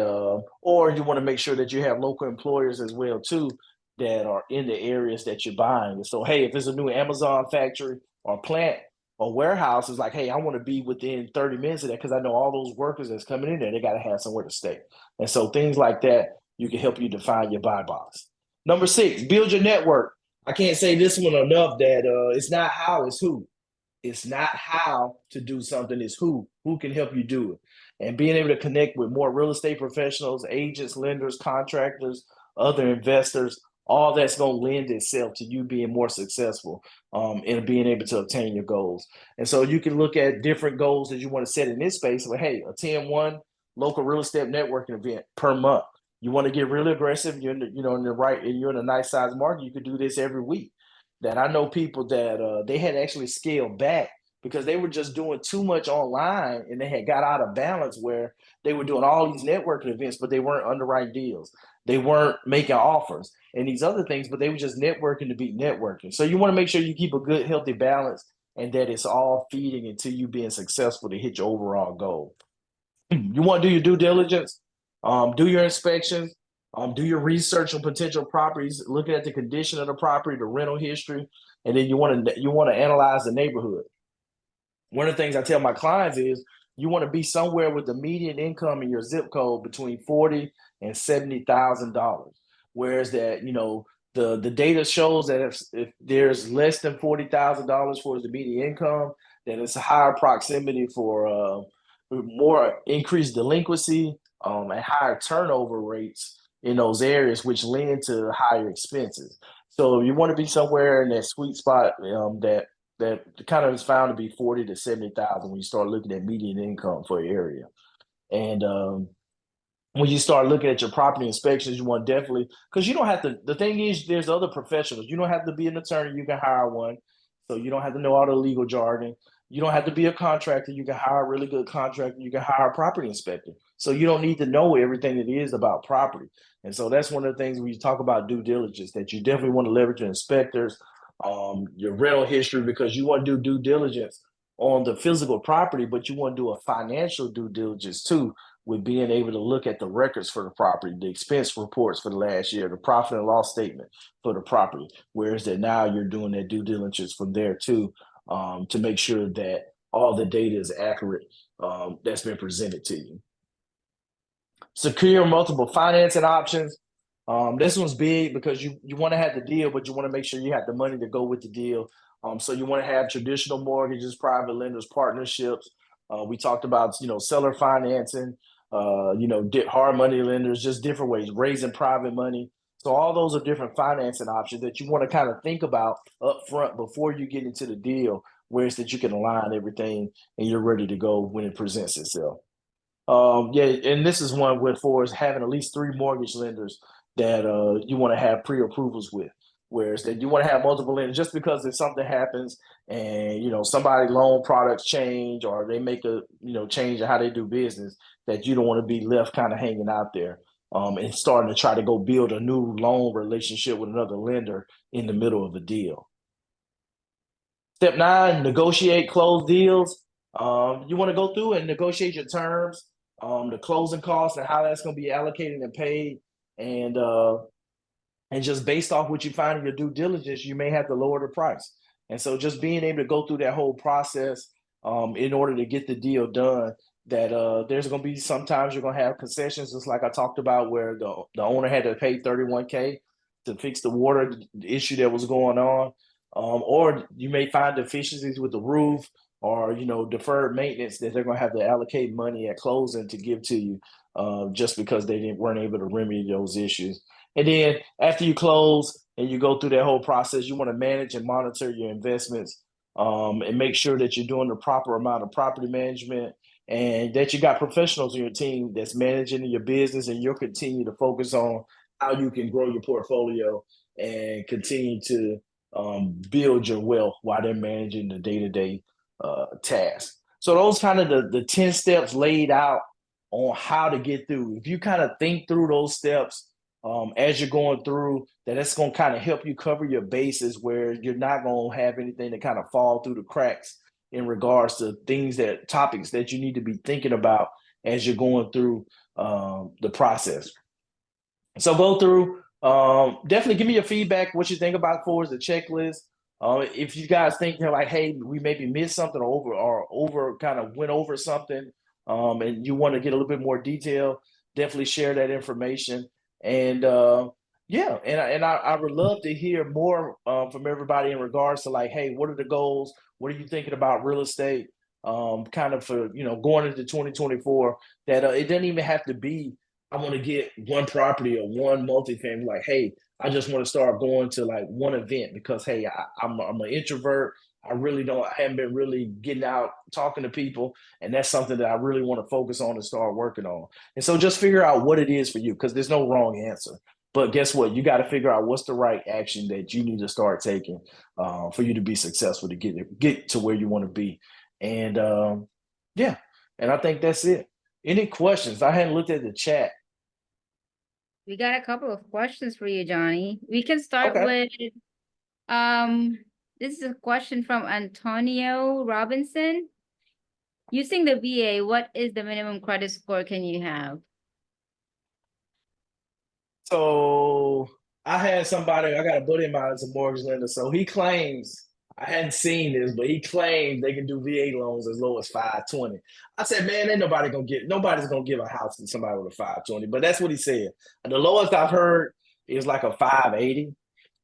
or you want to make sure that you have local employers as well too that are in the areas that you're buying. And so, hey, if it's a new Amazon factory or plant or warehouse, it's like, hey, I want to be within 30 minutes of that because I know all those workers that's coming in there, they got to have somewhere to stay. And so things like that, you can help you define your buy box. Number 6, build your network. I can't say this one enough that it's not how, it's who. It's not how to do something, it's who. Who can help you do it? And being able to connect with more real estate professionals, agents, lenders, contractors, other investors, all that's going to lend itself to you being more successful and being able to obtain your goals. And so you can look at different goals that you want to set in this space. But hey, attend one local real estate networking event per month. You want to get really aggressive, you're in the, in the right, and you're in a nice size market, you could do this every week. That I know people that they had actually scaled back because they were just doing too much online and they had got out of balance where they were doing all these networking events, but they weren't underwriting deals. They weren't making offers and these other things, but they were just networking to be networking. So you want to make sure you keep a good, healthy balance and that it's all feeding into you being successful to hit your overall goal. You want to do your due diligence, do your inspections, do your research on potential properties, looking at the condition of the property, the rental history, and then you want to analyze the neighborhood. One of the things I tell my clients is you want to be somewhere with the median income in your zip code between $40,000 and $70,000. Whereas that the data shows that if there's less than $40,000 for the median income, then it's a higher proximity for more increased delinquency and higher turnover rates in those areas, which lend to higher expenses. So you want to be somewhere in that sweet spot that kind of is found to be 40 to 70,000 when you start looking at median income for your area. And when you start looking at your property inspections, you want definitely, because you don't have to, the thing is, there's other professionals. You don't have to be an attorney, you can hire one. So you don't have to know all the legal jargon. You don't have to be a contractor. You can hire a really good contractor. You can hire a property inspector. So you don't need to know everything it is about property. And so that's one of the things when you talk about due diligence, that you definitely want to leverage your inspectors, your rental history, because you want to do due diligence on the physical property, but you want to do a financial due diligence too, with being able to look at the records for the property, the expense reports for the last year, the profit and loss statement for the property. Whereas that now you're doing that due diligence from there too, to make sure that all the data is accurate that's been presented to you. Secure multiple financing options. This one's big because you want to have the deal, but you want to make sure you have the money to go with the deal. So you want to have traditional mortgages, private lenders, partnerships. We talked about, seller financing, hard money lenders, just different ways, raising private money. So all those are different financing options that you want to kind of think about up front before you get into the deal, where it's that you can align everything and you're ready to go when it presents itself. And this is one with for is having at least 3 mortgage lenders that you want to have pre-approvals with. Whereas that you want to have multiple lenders, just because if something happens and somebody loan products change or they make a change in how they do business, that you don't want to be left kind of hanging out there and starting to try to go build a new loan relationship with another lender in the middle of a deal. Step 9, negotiate close deals. You want to go through and negotiate your terms, the closing costs and how that's going to be allocated and paid. And just based off what you find in your due diligence, you may have to lower the price. And so just being able to go through that whole process in order to get the deal done, that there's going to be sometimes you're going to have concessions, just like I talked about, where the owner had to pay $31K to fix the water issue that was going on. Or you may find deficiencies with the roof or, deferred maintenance that they're going to have to allocate money at closing to give to you just because they weren't able to remedy those issues. And then after you close and you go through that whole process, you want to manage and monitor your investments and make sure that you're doing the proper amount of property management and that you got professionals in your team that's managing your business, and you'll continue to focus on how you can grow your portfolio and continue to build your wealth while they're managing the day-to-day tasks. So those kind of the 10 steps laid out on how to get through. If you kind of think through those steps as you're going through, that's going to kind of help you cover your bases where you're not going to have anything to kind of fall through the cracks in regards to topics that you need to be thinking about as you're going through the process. So go through, definitely give me your feedback, what you think about for the checklist. If you guys think you're like, hey, we maybe missed something or kind of went over something, and you want to get a little bit more detail, definitely share that information. And yeah, and I would love to hear more from everybody in regards to like, hey, what are the goals? What are you thinking about real estate? Kind of for going into 2024. That it doesn't even have to be I want to get one property or one multifamily. Like, hey, I just want to start going to like one event because hey, I'm an introvert. I haven't been really getting out talking to people, and that's something that I really want to focus on and start working on. And so just figure out what it is for you because there's no wrong answer. But guess what? You got to figure out what's the right action that you need to start taking for you to be successful to get to where you want to be. And yeah, and I think that's it. Any questions? I hadn't looked at the chat. We got a couple of questions for you, Johnny. We can start with this is a question from Antonio Robinson. Using the VA, what is the minimum credit score can you have? So I had somebody, I got a buddy of mine as a mortgage lender. So he claims, I hadn't seen this, but he claims they can do VA loans as low as 520. I said, man, nobody's gonna give a house to somebody with a 520. But that's what he said. The lowest I've heard is like a 580.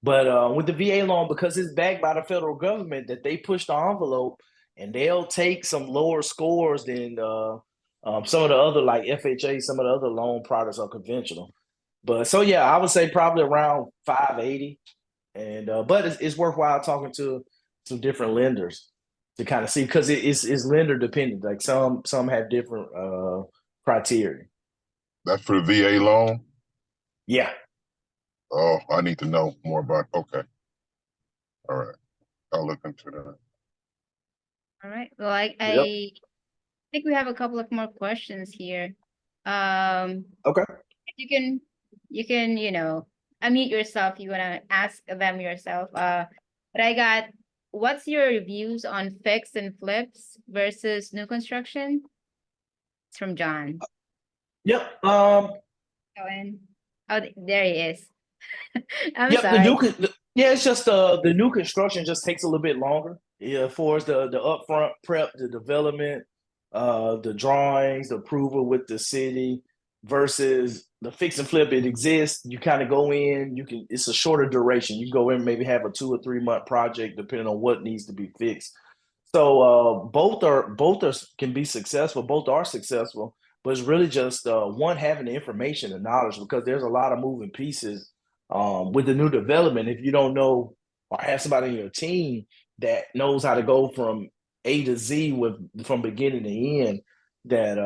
But with the VA loan, because it's backed by the federal government, that they push the envelope and they'll take some lower scores than some of the other like FHA, some of the other loan products are conventional. But so yeah, I would say probably around 580. And but it's worthwhile talking to some different lenders to kind of see because it's lender dependent. Like some have different criteria. That's for the VA loan? Yeah. Oh, I need to know more about. Okay. All right. I'll look into that. All right. Well, I think we have a couple of more questions here. Okay. You can unmute yourself. You want to ask them yourself. But I got, what's your views on fix and flips versus new construction? It's from John. Yep. Go in. Oh, there he is. I'm sorry. It's just the new construction just takes a little bit longer. Yeah, for the upfront prep, the development, the drawings, the approval with the city versus the fix and flip. It exists. You kind of go in. It's a shorter duration. You go in, maybe have a 2 or 3 month project depending on what needs to be fixed. So both can be successful. Both are successful, but it's really just one having the information and knowledge because there's a lot of moving pieces with the new development. If you don't know or have somebody in your team that knows how to go from A to Z from beginning to end, that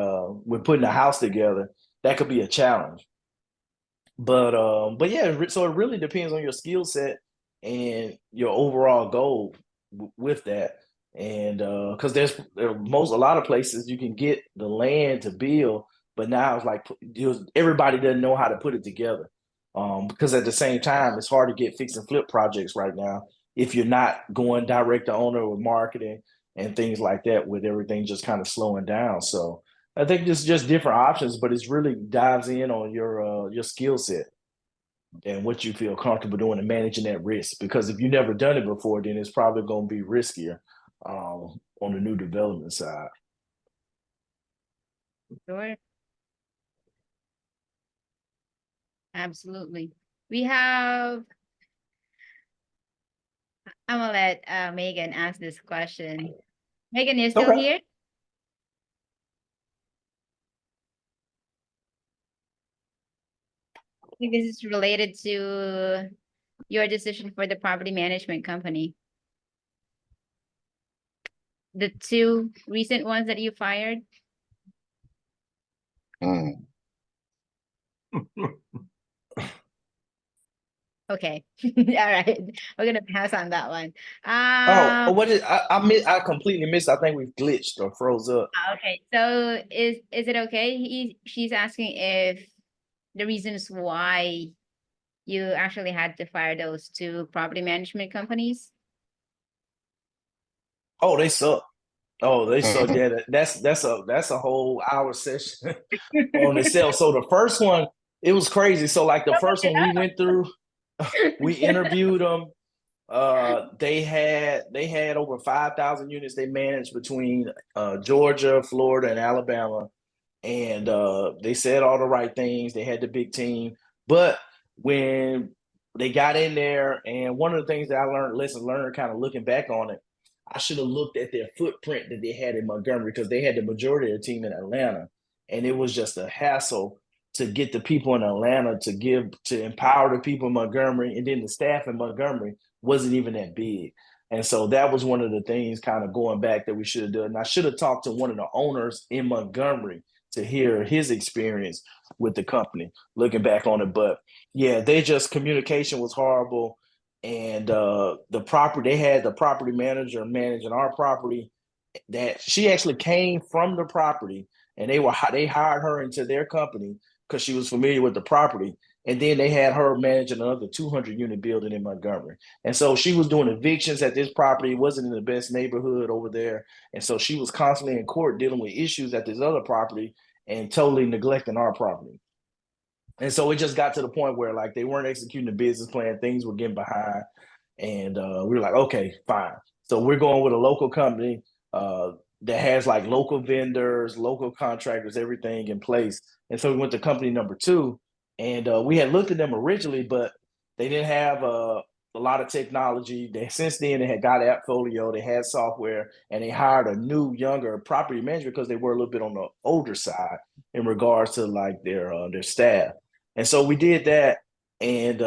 we're putting a house together, that could be a challenge. But yeah, so it really depends on your skill set and your overall goal with that. And because a lot of places you can get the land to build, but now it's like everybody doesn't know how to put it together. Because at the same time, it's hard to get fix and flip projects right now if you're not going direct to owner with marketing and things like that, with everything just kind of slowing down. So I think it's just different options, but it's really dives in on your skill set and what you feel comfortable doing and managing that risk. Because if you've never done it before, then it's probably going to be riskier on the new development side. Sure. Absolutely. I'm gonna let Megan ask this question. Megan, you're still here? I think this is related to your decision for the property management company. The 2 recent ones that you fired? Okay. All right. We're gonna pass on that one. I completely missed. I think we've glitched or froze up. Okay. So is it okay? She's asking if the reasons why you actually had to fire those 2 property management companies? Oh, they suck. Oh, they suck. Mhm. Yeah, that's a whole hour session on itself. So the first one, it was crazy. So like the first one we went through, we interviewed them. They had over 5,000 units they managed between Georgia, Florida, and Alabama, and they said all the right things. They had the big team, but when they got in there, and one of the things that I lesson learned, kind of looking back on it, I should have looked at their footprint that they had in Montgomery, because they had the majority of the team in Atlanta, and it was just a hassle to get the people in Atlanta to empower the people in Montgomery, and then the staff in Montgomery wasn't even that big. And so that was one of the things kind of going back that we should have done. And I should have talked to one of the owners in Montgomery to hear his experience with the company, looking back on it. But yeah, communication was horrible. And they had the property manager managing our property, that she actually came from the property, and they hired her into their company because she was familiar with the property. And then they had her managing another 200 unit building in Montgomery. And so she was doing evictions at this property. It wasn't in the best neighborhood over there. And so she was constantly in court dealing with issues at this other property and totally neglecting our property. And so it just got to the point where like they weren't executing the business plan. Things were getting behind. And we were like, okay, fine. So we're going with a local company that has like local vendors, local contractors, everything in place. And so we went to company number 2, and we had looked at them originally, but they didn't have a lot of technology. Since then, they had got AppFolio, they had software, and they hired a new, younger property manager because they were a little bit on the older side in regards to like their staff. And so we did that, and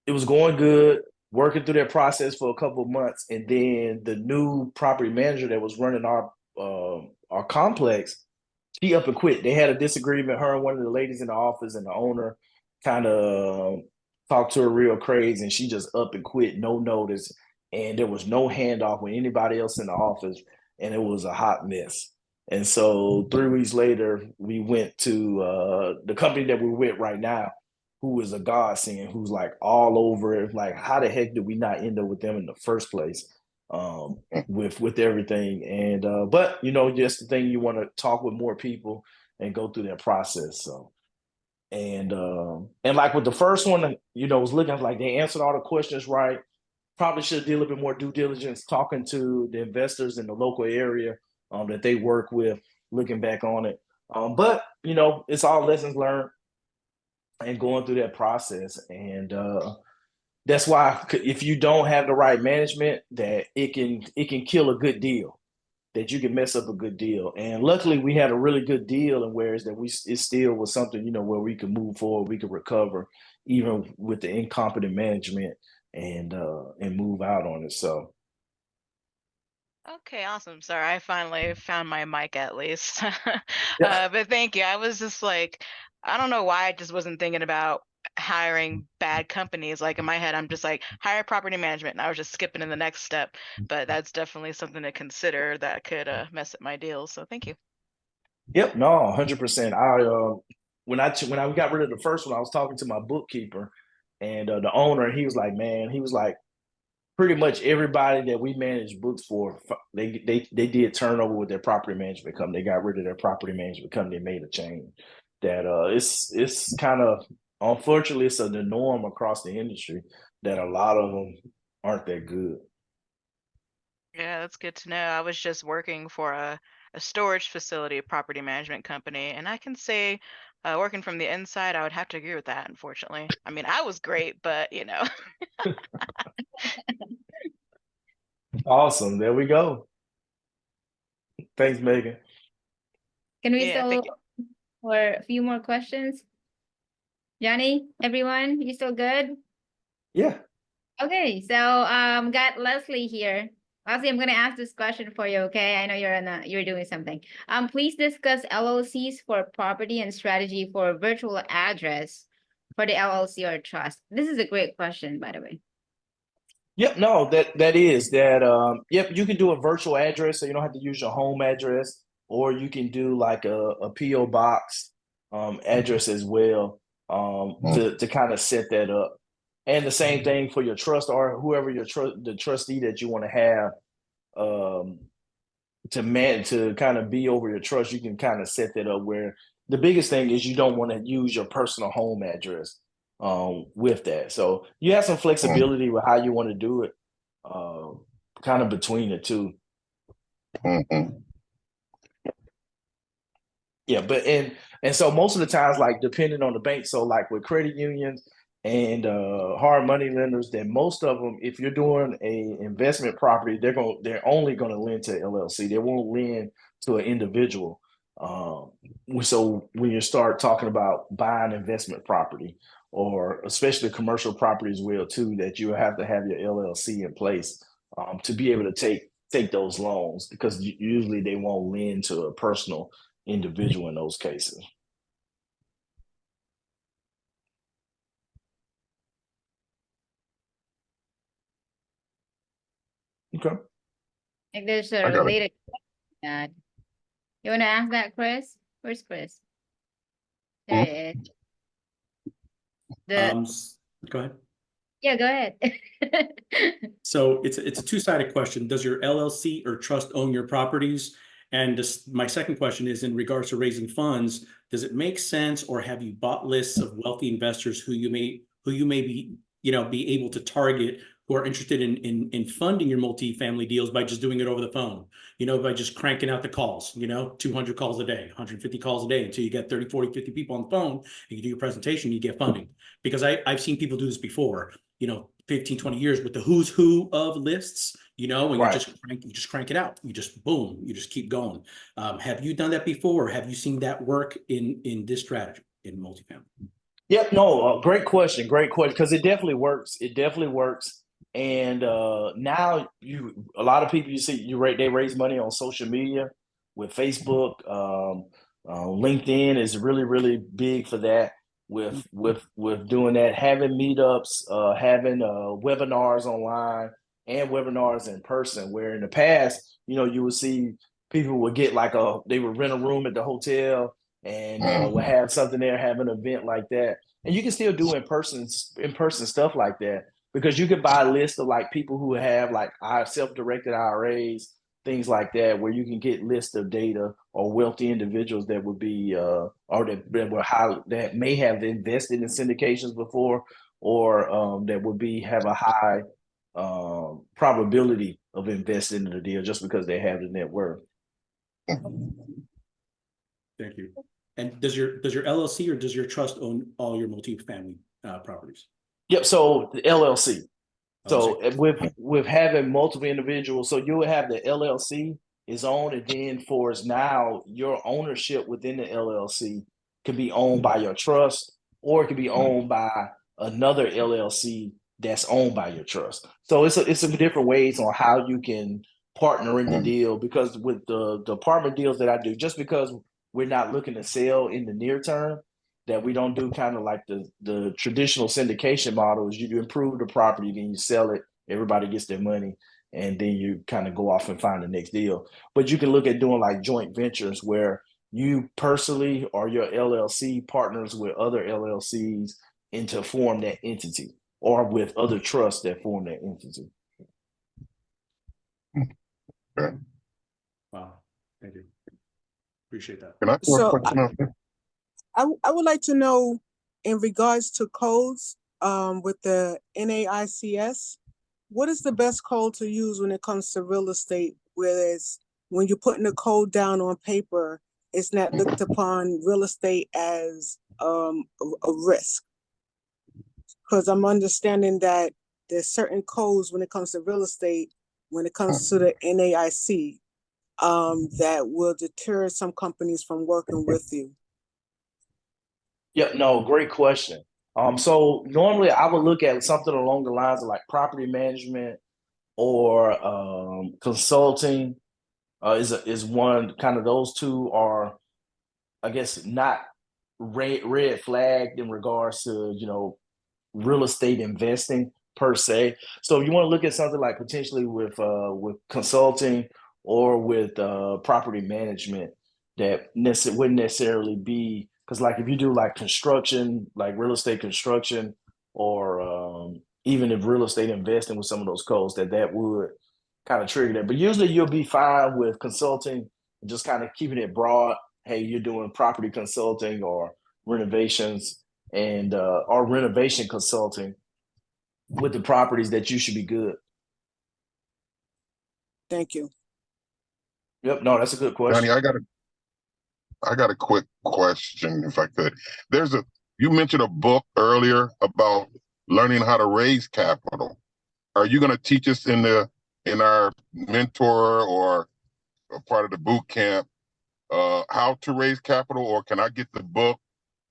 it was going good, working through that process for a couple of months, and then the new property manager that was running our complex, she up and quit. They had a disagreement. Her and one of the ladies in the office, and the owner kind of talked to her real crazy, and she just up and quit, no notice, and there was no handoff with anybody else in the office, and it was a hot mess. And so 3 weeks later, we went to the company that we're with right now, who is a godsend, who's like all over it. Like, how the heck did we not end up with them in the first place? With everything. And but just the thing, you want to talk with more people and go through that process. So and like with the first one, was looking like they answered all the questions right. Probably should do a little bit more due diligence, talking to the investors in the local area that they work with, looking back on it. But it's all lessons learned and going through that process. And that's why if you don't have the right management, that it can kill a good deal, that you can mess up a good deal. And luckily we had a really good deal, and whereas that it still was something, where we could move forward, we could recover even with the incompetent management, and move out on it. So Okay, awesome. Sorry, I finally found my mic at least. yeah. But thank you. I was just like, I don't know why I just wasn't thinking about hiring bad companies. Like in my head, I'm just like, hire property management, and I was just skipping to the next step. But that's definitely something to consider that could mess up my deals. So thank you. Yep, no, 100%. When I got rid of the first one, I was talking to my bookkeeper, and the owner, he was like, man, he was like, pretty much everybody that we managed books for, they did turnover with their property management company. They got rid of their property management company and made a change. That it's kind of, unfortunately, it's the norm across the industry, that a lot of them aren't that good. Yeah, that's good to know. I was just working for a storage facility property management company, and I can say, working from the inside, I would have to agree with that, unfortunately. I mean, I was great, but Awesome. There we go. Thanks, Megan. Can we Yeah, still thank you. for a few more questions? Johnny, everyone, you still good? Yeah. Okay, so got Leslie here. Leslie, I'm gonna ask this question for you, okay? I know you're doing something. Please discuss LLCs for property and strategy for virtual address for the LLC or trust. This is a great question, by the way. Yep, no, that is that. Yep, you can do a virtual address, so you don't have to use your home address, or you can do like a PO box address as well. to kind of set that up. And the same thing for your trust or whoever the trustee that you want to have to kind of be over your trust. You can kind of set that up where the biggest thing is you don't want to use your personal home address with that. So you have some flexibility with how you want to do it, kind of between the two. Yeah, but and so most of the times, like depending on the bank, so like with credit unions and hard money lenders, then most of them, if you're doing a investment property, they're only gonna lend to LLC. They won't lend to an individual. So when you start talking about buying investment property, or especially commercial property as well too, that you have to have your LLC in place to be able to take those loans, because usually they won't lend to a personal individual in those cases. Okay. Like there's a related that. You want to ask that, Chris? Where's Chris? There it is. Go ahead. Yeah, go ahead. So it's a two-sided question. Does your LLC or trust own your properties? And my second question is in regards to raising funds, does it make sense, or have you bought lists of wealthy investors who you may be, be able to target, who are interested in funding your multifamily deals by just doing it over the phone, by just cranking out the calls, 200 calls a day, 150 calls a day until you get 30, 40, 50 people on the phone, and you do your presentation, you get funding. Because I've seen people do this before, 15, 20 years with the who's who of lists, and Right. you just crank it out. You just boom, you just keep going. Have you done that before? Or have you seen that work in this strategy in multifamily? Yep. No, great question. Great question. Because it definitely works. It definitely works. And now a lot of people you see they raise money on social media with Facebook. LinkedIn is really, really big for that. With doing that, having meetups, having webinars online and webinars in person. Where in the past, you would see people would get they would rent a room at the hotel and would have something there, have an event like that. And you can still do in person stuff like that, because you could buy a list of people who have self-directed IRAs, things like that, where you can get lists of data or wealthy individuals that would be or that may have invested in syndications before, or that would have a high probability of investing in the deal just because they have the net worth. Thank you. And does your LLC or does your trust own all your multifamily properties? Yep. So the LLC. So with having multiple individuals, so you would have the LLC is owned, and then now your ownership within the LLC can be owned by your trust, or it can be owned by another LLC that's owned by your trust. So it's some different ways on how you can partner in the deal, because with the apartment deals that I do, just because we're not looking to sell in the near term, that we don't do kind of like the traditional syndication model is you improve the property, then you sell it, everybody gets their money, and then you kind of go off and find the next deal. But you can look at doing like joint ventures where you personally or your LLC partners with other LLCs to form that entity, or with other trusts that form that entity. Wow, thank you. Appreciate that. Can I ask a question? I would like to know, in regards to codes with the NAICS, what is the best code to use when it comes to real estate? Whereas when you're putting the code down on paper, it's not looked upon real estate as a risk. Because I'm understanding that there's certain codes when it comes to real estate, when it comes to the NAIC, that will deter some companies from working with you. Yeah, no, great question. So normally I would look at something along the lines of like property management or consulting is one. Kind of those two are, I guess, not red flagged in regards to real estate investing per se. So if you want to look at something like potentially with consulting or with property management, that wouldn't necessarily be Because like if you do like construction, like real estate construction, or even if real estate investing with some of those codes, that would kind of trigger that. But usually you'll be fine with consulting and just kind of keeping it broad. Hey, you're doing property consulting or renovations and or renovation consulting with the properties, that you should be good. Thank you. Yep, no, that's a good question. Johnny, I got a quick question, if I could. You mentioned a book earlier about learning how to raise capital. Are you going to teach us in our mentor or a part of the boot camp how to raise capital, or can I get the book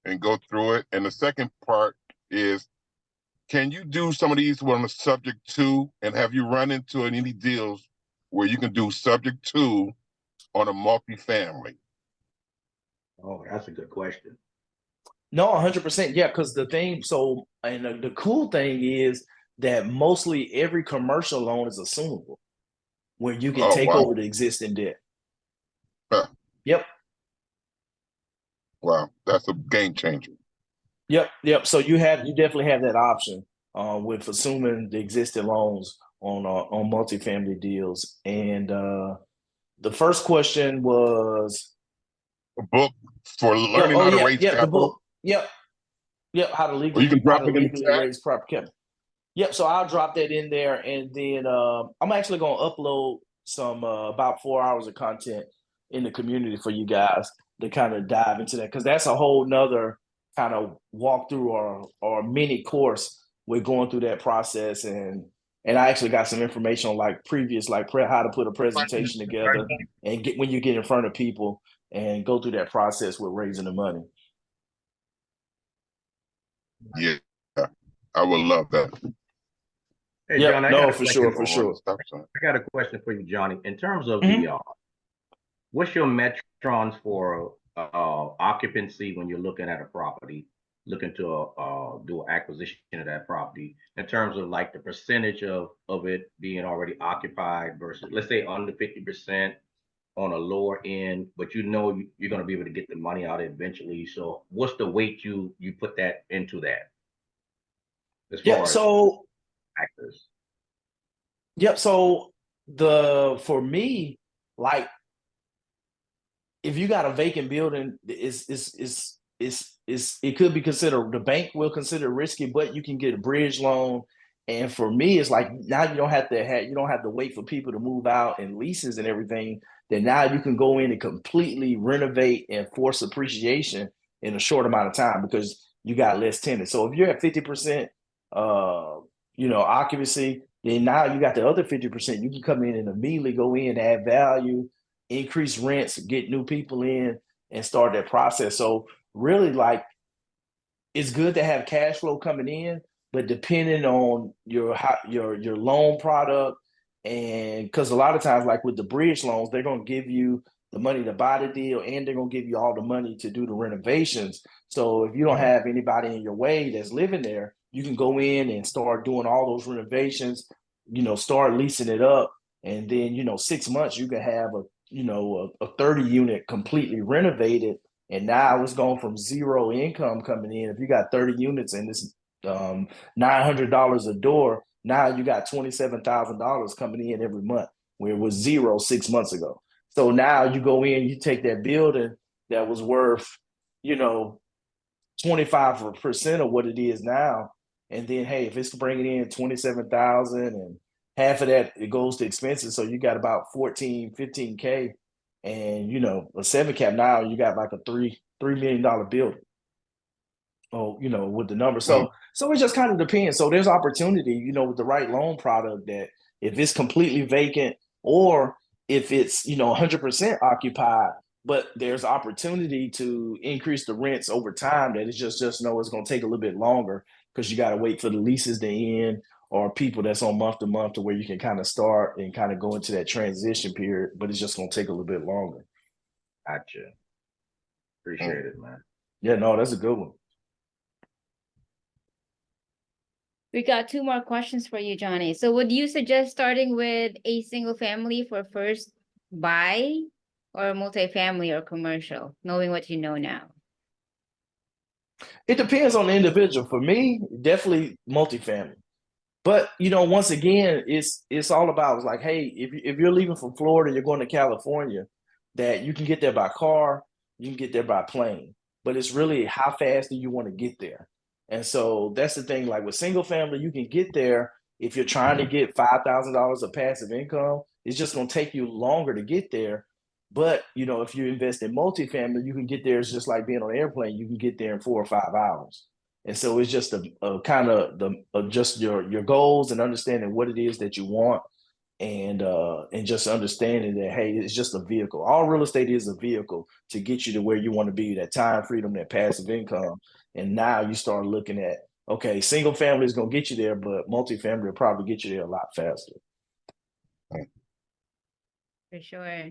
and go through it? And the second part is, can you do some of these on the subject to, and have you run into any deals where you can do subject to on a multifamily? Oh, that's a good question. No, 100%. Yeah, because the thing, so, and the cool thing is that mostly every commercial loan is assumable, where you can take over the existing debt. Huh. Yep. Wow, that's a game changer. Yep. So you definitely have that option with assuming the existing loans on multifamily deals. And the first question was a book for learning how to raise capital. The book. Yep. How to legally, you can drop it legally raise property capital. Yep. So I'll drop that in there, and then I'm actually going to upload some about 4 hours of content in the community for you guys to kind of dive into that, because that's a whole nother kind of walkthrough or mini course. We're going through that process, and I actually got some information on like how to put a presentation together and when you get in front of people and go through that process with raising the money. Yeah, I would love that. Hey, John, for sure. I got a question for you, Johnny. In terms of the what's your metrons for occupancy when you're looking at a property, looking to do an acquisition of that property, in terms of like the percentage of it being already occupied versus, let's say, under 50% on a lower end, but you know you're going to be able to get the money out eventually. So what's the weight you put that into that? As far as factors. Yep. So for me, like, if you got a vacant building, it could be considered, the bank will consider risky, but you can get a bridge loan. And for me, it's like, now you don't have to wait for people to move out and leases and everything. Then now you can go in and completely renovate and force appreciation in a short amount of time because you got less tenants. So if you're at 50%, occupancy, then now you got the other 50%. You can come in and immediately go in, add value, increase rents, get new people in, and start that process. So really, like, it's good to have cash flow coming in, but depending on your loan product, and because a lot of times, like with the bridge loans, they're going to give you the money to buy the deal, and they're going to give you all the money to do the renovations. So if you don't have anybody in your way that's living there, you can go in and start doing all those renovations, start leasing it up. And then, 6 months, you can have a 30 unit completely renovated. And now it's going from zero income coming in. If you got 30 units and it's $900 a door, now you got $27,000 coming in every month, where it was zero 6 months ago. So now you go in, you take that building that was worth, 25% of what it is now. And then, hey, if it's bringing in 27,000 and half of that, it goes to expenses. So you got about 14, 15K, and, a 7 cap, now you got like a $3 million building. Oh, with the number. So it just kind of depends. So there's opportunity, with the right loan product, that if it's completely vacant or if it's, 100% occupied, but there's opportunity to increase the rents over time, that it's just know it's going to take a little bit longer because you got to wait for the leases to end, or people that's on month to month, to where you can kind of start and kind of go into that transition period, but it's just going to take a little bit longer. Gotcha. Appreciate it, man. Yeah, no, that's a good one. We got 2 more questions for you, Johnny. So would you suggest starting with a single family for first buy, or multifamily or commercial, knowing what you know now? It depends on the individual. For me, definitely multifamily. But once again, it's all about like, hey, if you're leaving from Florida, you're going to California, that you can get there by car, you can get there by plane. But it's really how fast do you want to get there? And so that's the thing. Like with single family, you can get there if you're trying to get $5,000 of passive income. It's just going to take you longer to get there. But if you invest in multifamily, you can get there. It's just like being on an airplane. You can get there in 4 or 5 hours. And so it's just a kind of just your goals and understanding what it is that you want, and just understanding that, hey, it's just a vehicle. All real estate is a vehicle to get you to where you want to be, that time freedom, that passive income. And now you start looking at, okay, single family is going to get you there, but multifamily will probably get you there a lot faster. For sure.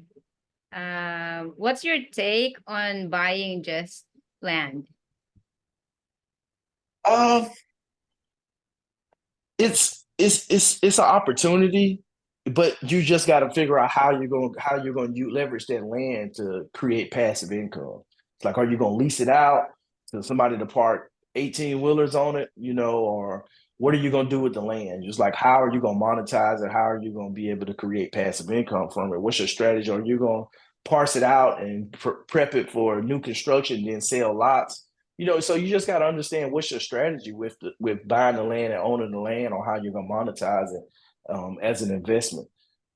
What's your take on buying just land? It's an opportunity, but you just got to figure out how you're going to leverage that land to create passive income. It's like, are you going to lease it out to somebody to park 18-wheelers on it, or what are you going to do with the land? Just like, how are you going to monetize it? How are you going to be able to create passive income from it? What's your strategy? Are you going to parse it out and prep it for new construction, then sell lots? So you just got to understand what's your strategy with buying the land and owning the land, or how you're going to monetize it as an investment.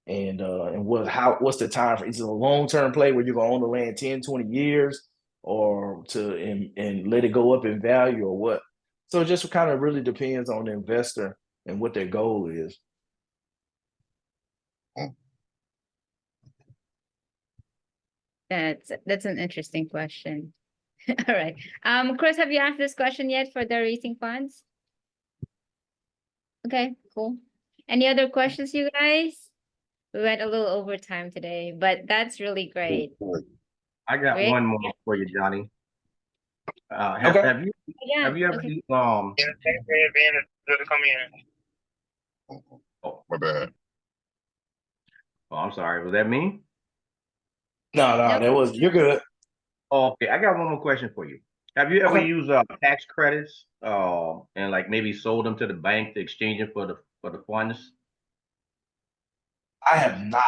And what's the time frame? Is it a long-term play where you're going to own the land 10, 20 years, or and let it go up in value, or what? So it just kind of really depends on the investor and what their goal is. That's an interesting question. All right. Chris, have you asked this question yet for the raising funds? Okay, cool. Any other questions, you guys? We went a little over time today, but that's really great. I got Great. one more for you, Johnny. Okay. Have you ever okay. used Oh, my bad. Oh, I'm sorry, was that me? No, Nope. you're good. Oh, okay, I got one more question for you. Have you ever Okay. used tax credits and like maybe sold them to the bank to exchange it for the funds? I have not.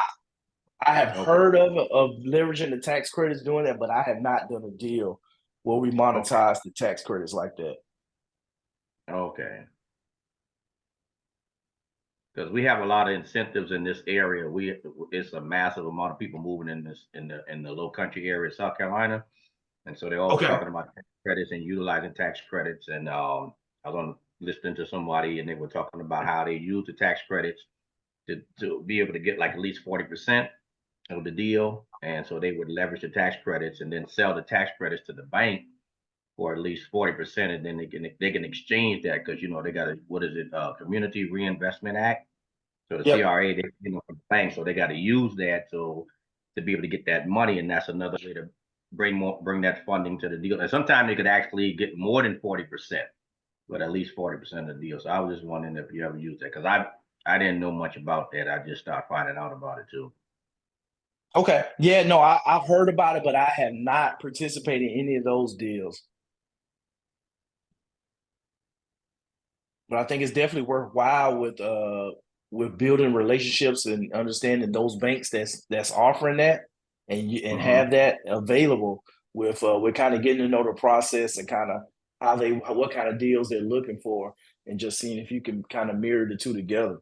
I have Okay. heard of leveraging the tax credits, doing that, but I have not done a deal where we monetize the tax credits like that. Okay. Because we have a lot of incentives in this area. It's a massive amount of people moving in the low country area of South Carolina. And so they're always Okay. talking about tax credits and utilizing tax credits. And I was listening to somebody, and they were talking about how they use the tax credits to be able to get like at least 40% of the deal. And so they would leverage the tax credits and then sell the tax credits to the bank for at least 40%, and then they can exchange that, because they got a Community Reinvestment Act. So the Yep. CRA, from the bank, so they got to use that to be able to get that money, and that's another way to bring that funding to the deal. And sometimes they could actually get more than 40%, but at least 40% of the deal. So I was just wondering if you ever used that, because I didn't know much about that. I just started finding out about it too. Okay. Yeah, no, I've heard about it, but I have not participated in any of those deals. But I think it's definitely worthwhile with building relationships and understanding those banks that's offering that, and have that available with kind of getting to know the process and kind of what kind of deals they're looking for, and just seeing if you can kind of mirror the two together.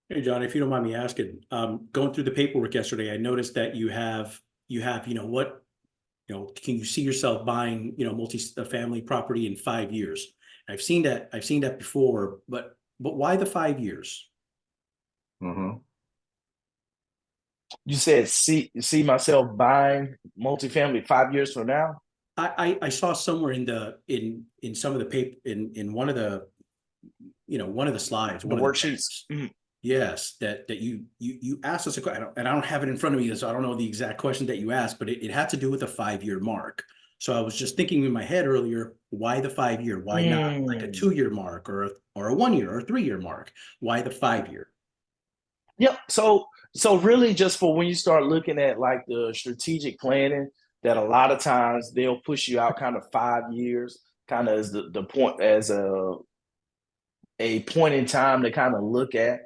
Hey, John, if you don't mind me asking, going through the paperwork yesterday, I noticed that you have, can you see yourself buying, multi-family property in 5 years? I've seen that before, but why the 5 years? You said see myself buying multifamily 5 years from now? I saw somewhere in some of the paper, in one of the, one of the slides, The one worksheets. of the yes, that you asked us a question, and I don't have it in front of me, so I don't know the exact question that you asked, but it had to do with a 5-year mark. So I was just thinking in my head earlier, why the 5 year? Why not like a 2-year mark, or a 1 year or a 3-year mark? Why the 5 year? Yep. So really just for when you start looking at like the strategic planning, that a lot of times they'll push you out kind of 5 years, kind of as the point as a point in time to kind of look at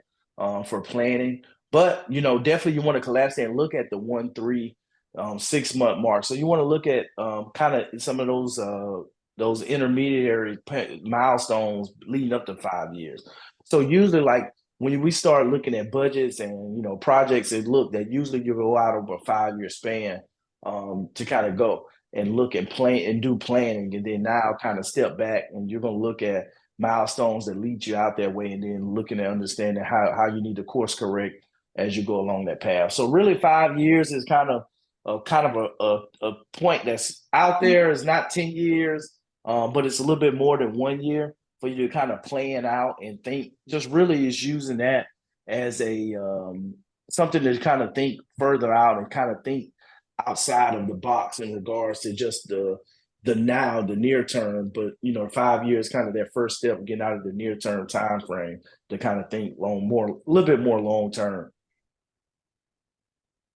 for planning. But definitely you want to collapse and look at the 1, 3, 6 month mark. So you want to look at kind of some of those intermediary milestones leading up to 5 years. So usually, like when we start looking at budgets and projects, and look that usually you go out over a 5 year span to kind of go and look and plan and do planning, and then now kind of step back and you're going to look at milestones that lead you out that way, and then looking at understanding how you need to course correct as you go along that path. So really 5 years is kind of a point that's out there. It's not 10 years, but it's a little bit more than 1 year for you to kind of plan out and think. Just really is using that as a something to kind of think further out and kind of think outside of the box in regards to just the now, the near term. But 5 years kind of that first step, getting out of the near term time frame to kind of think a little bit more long term.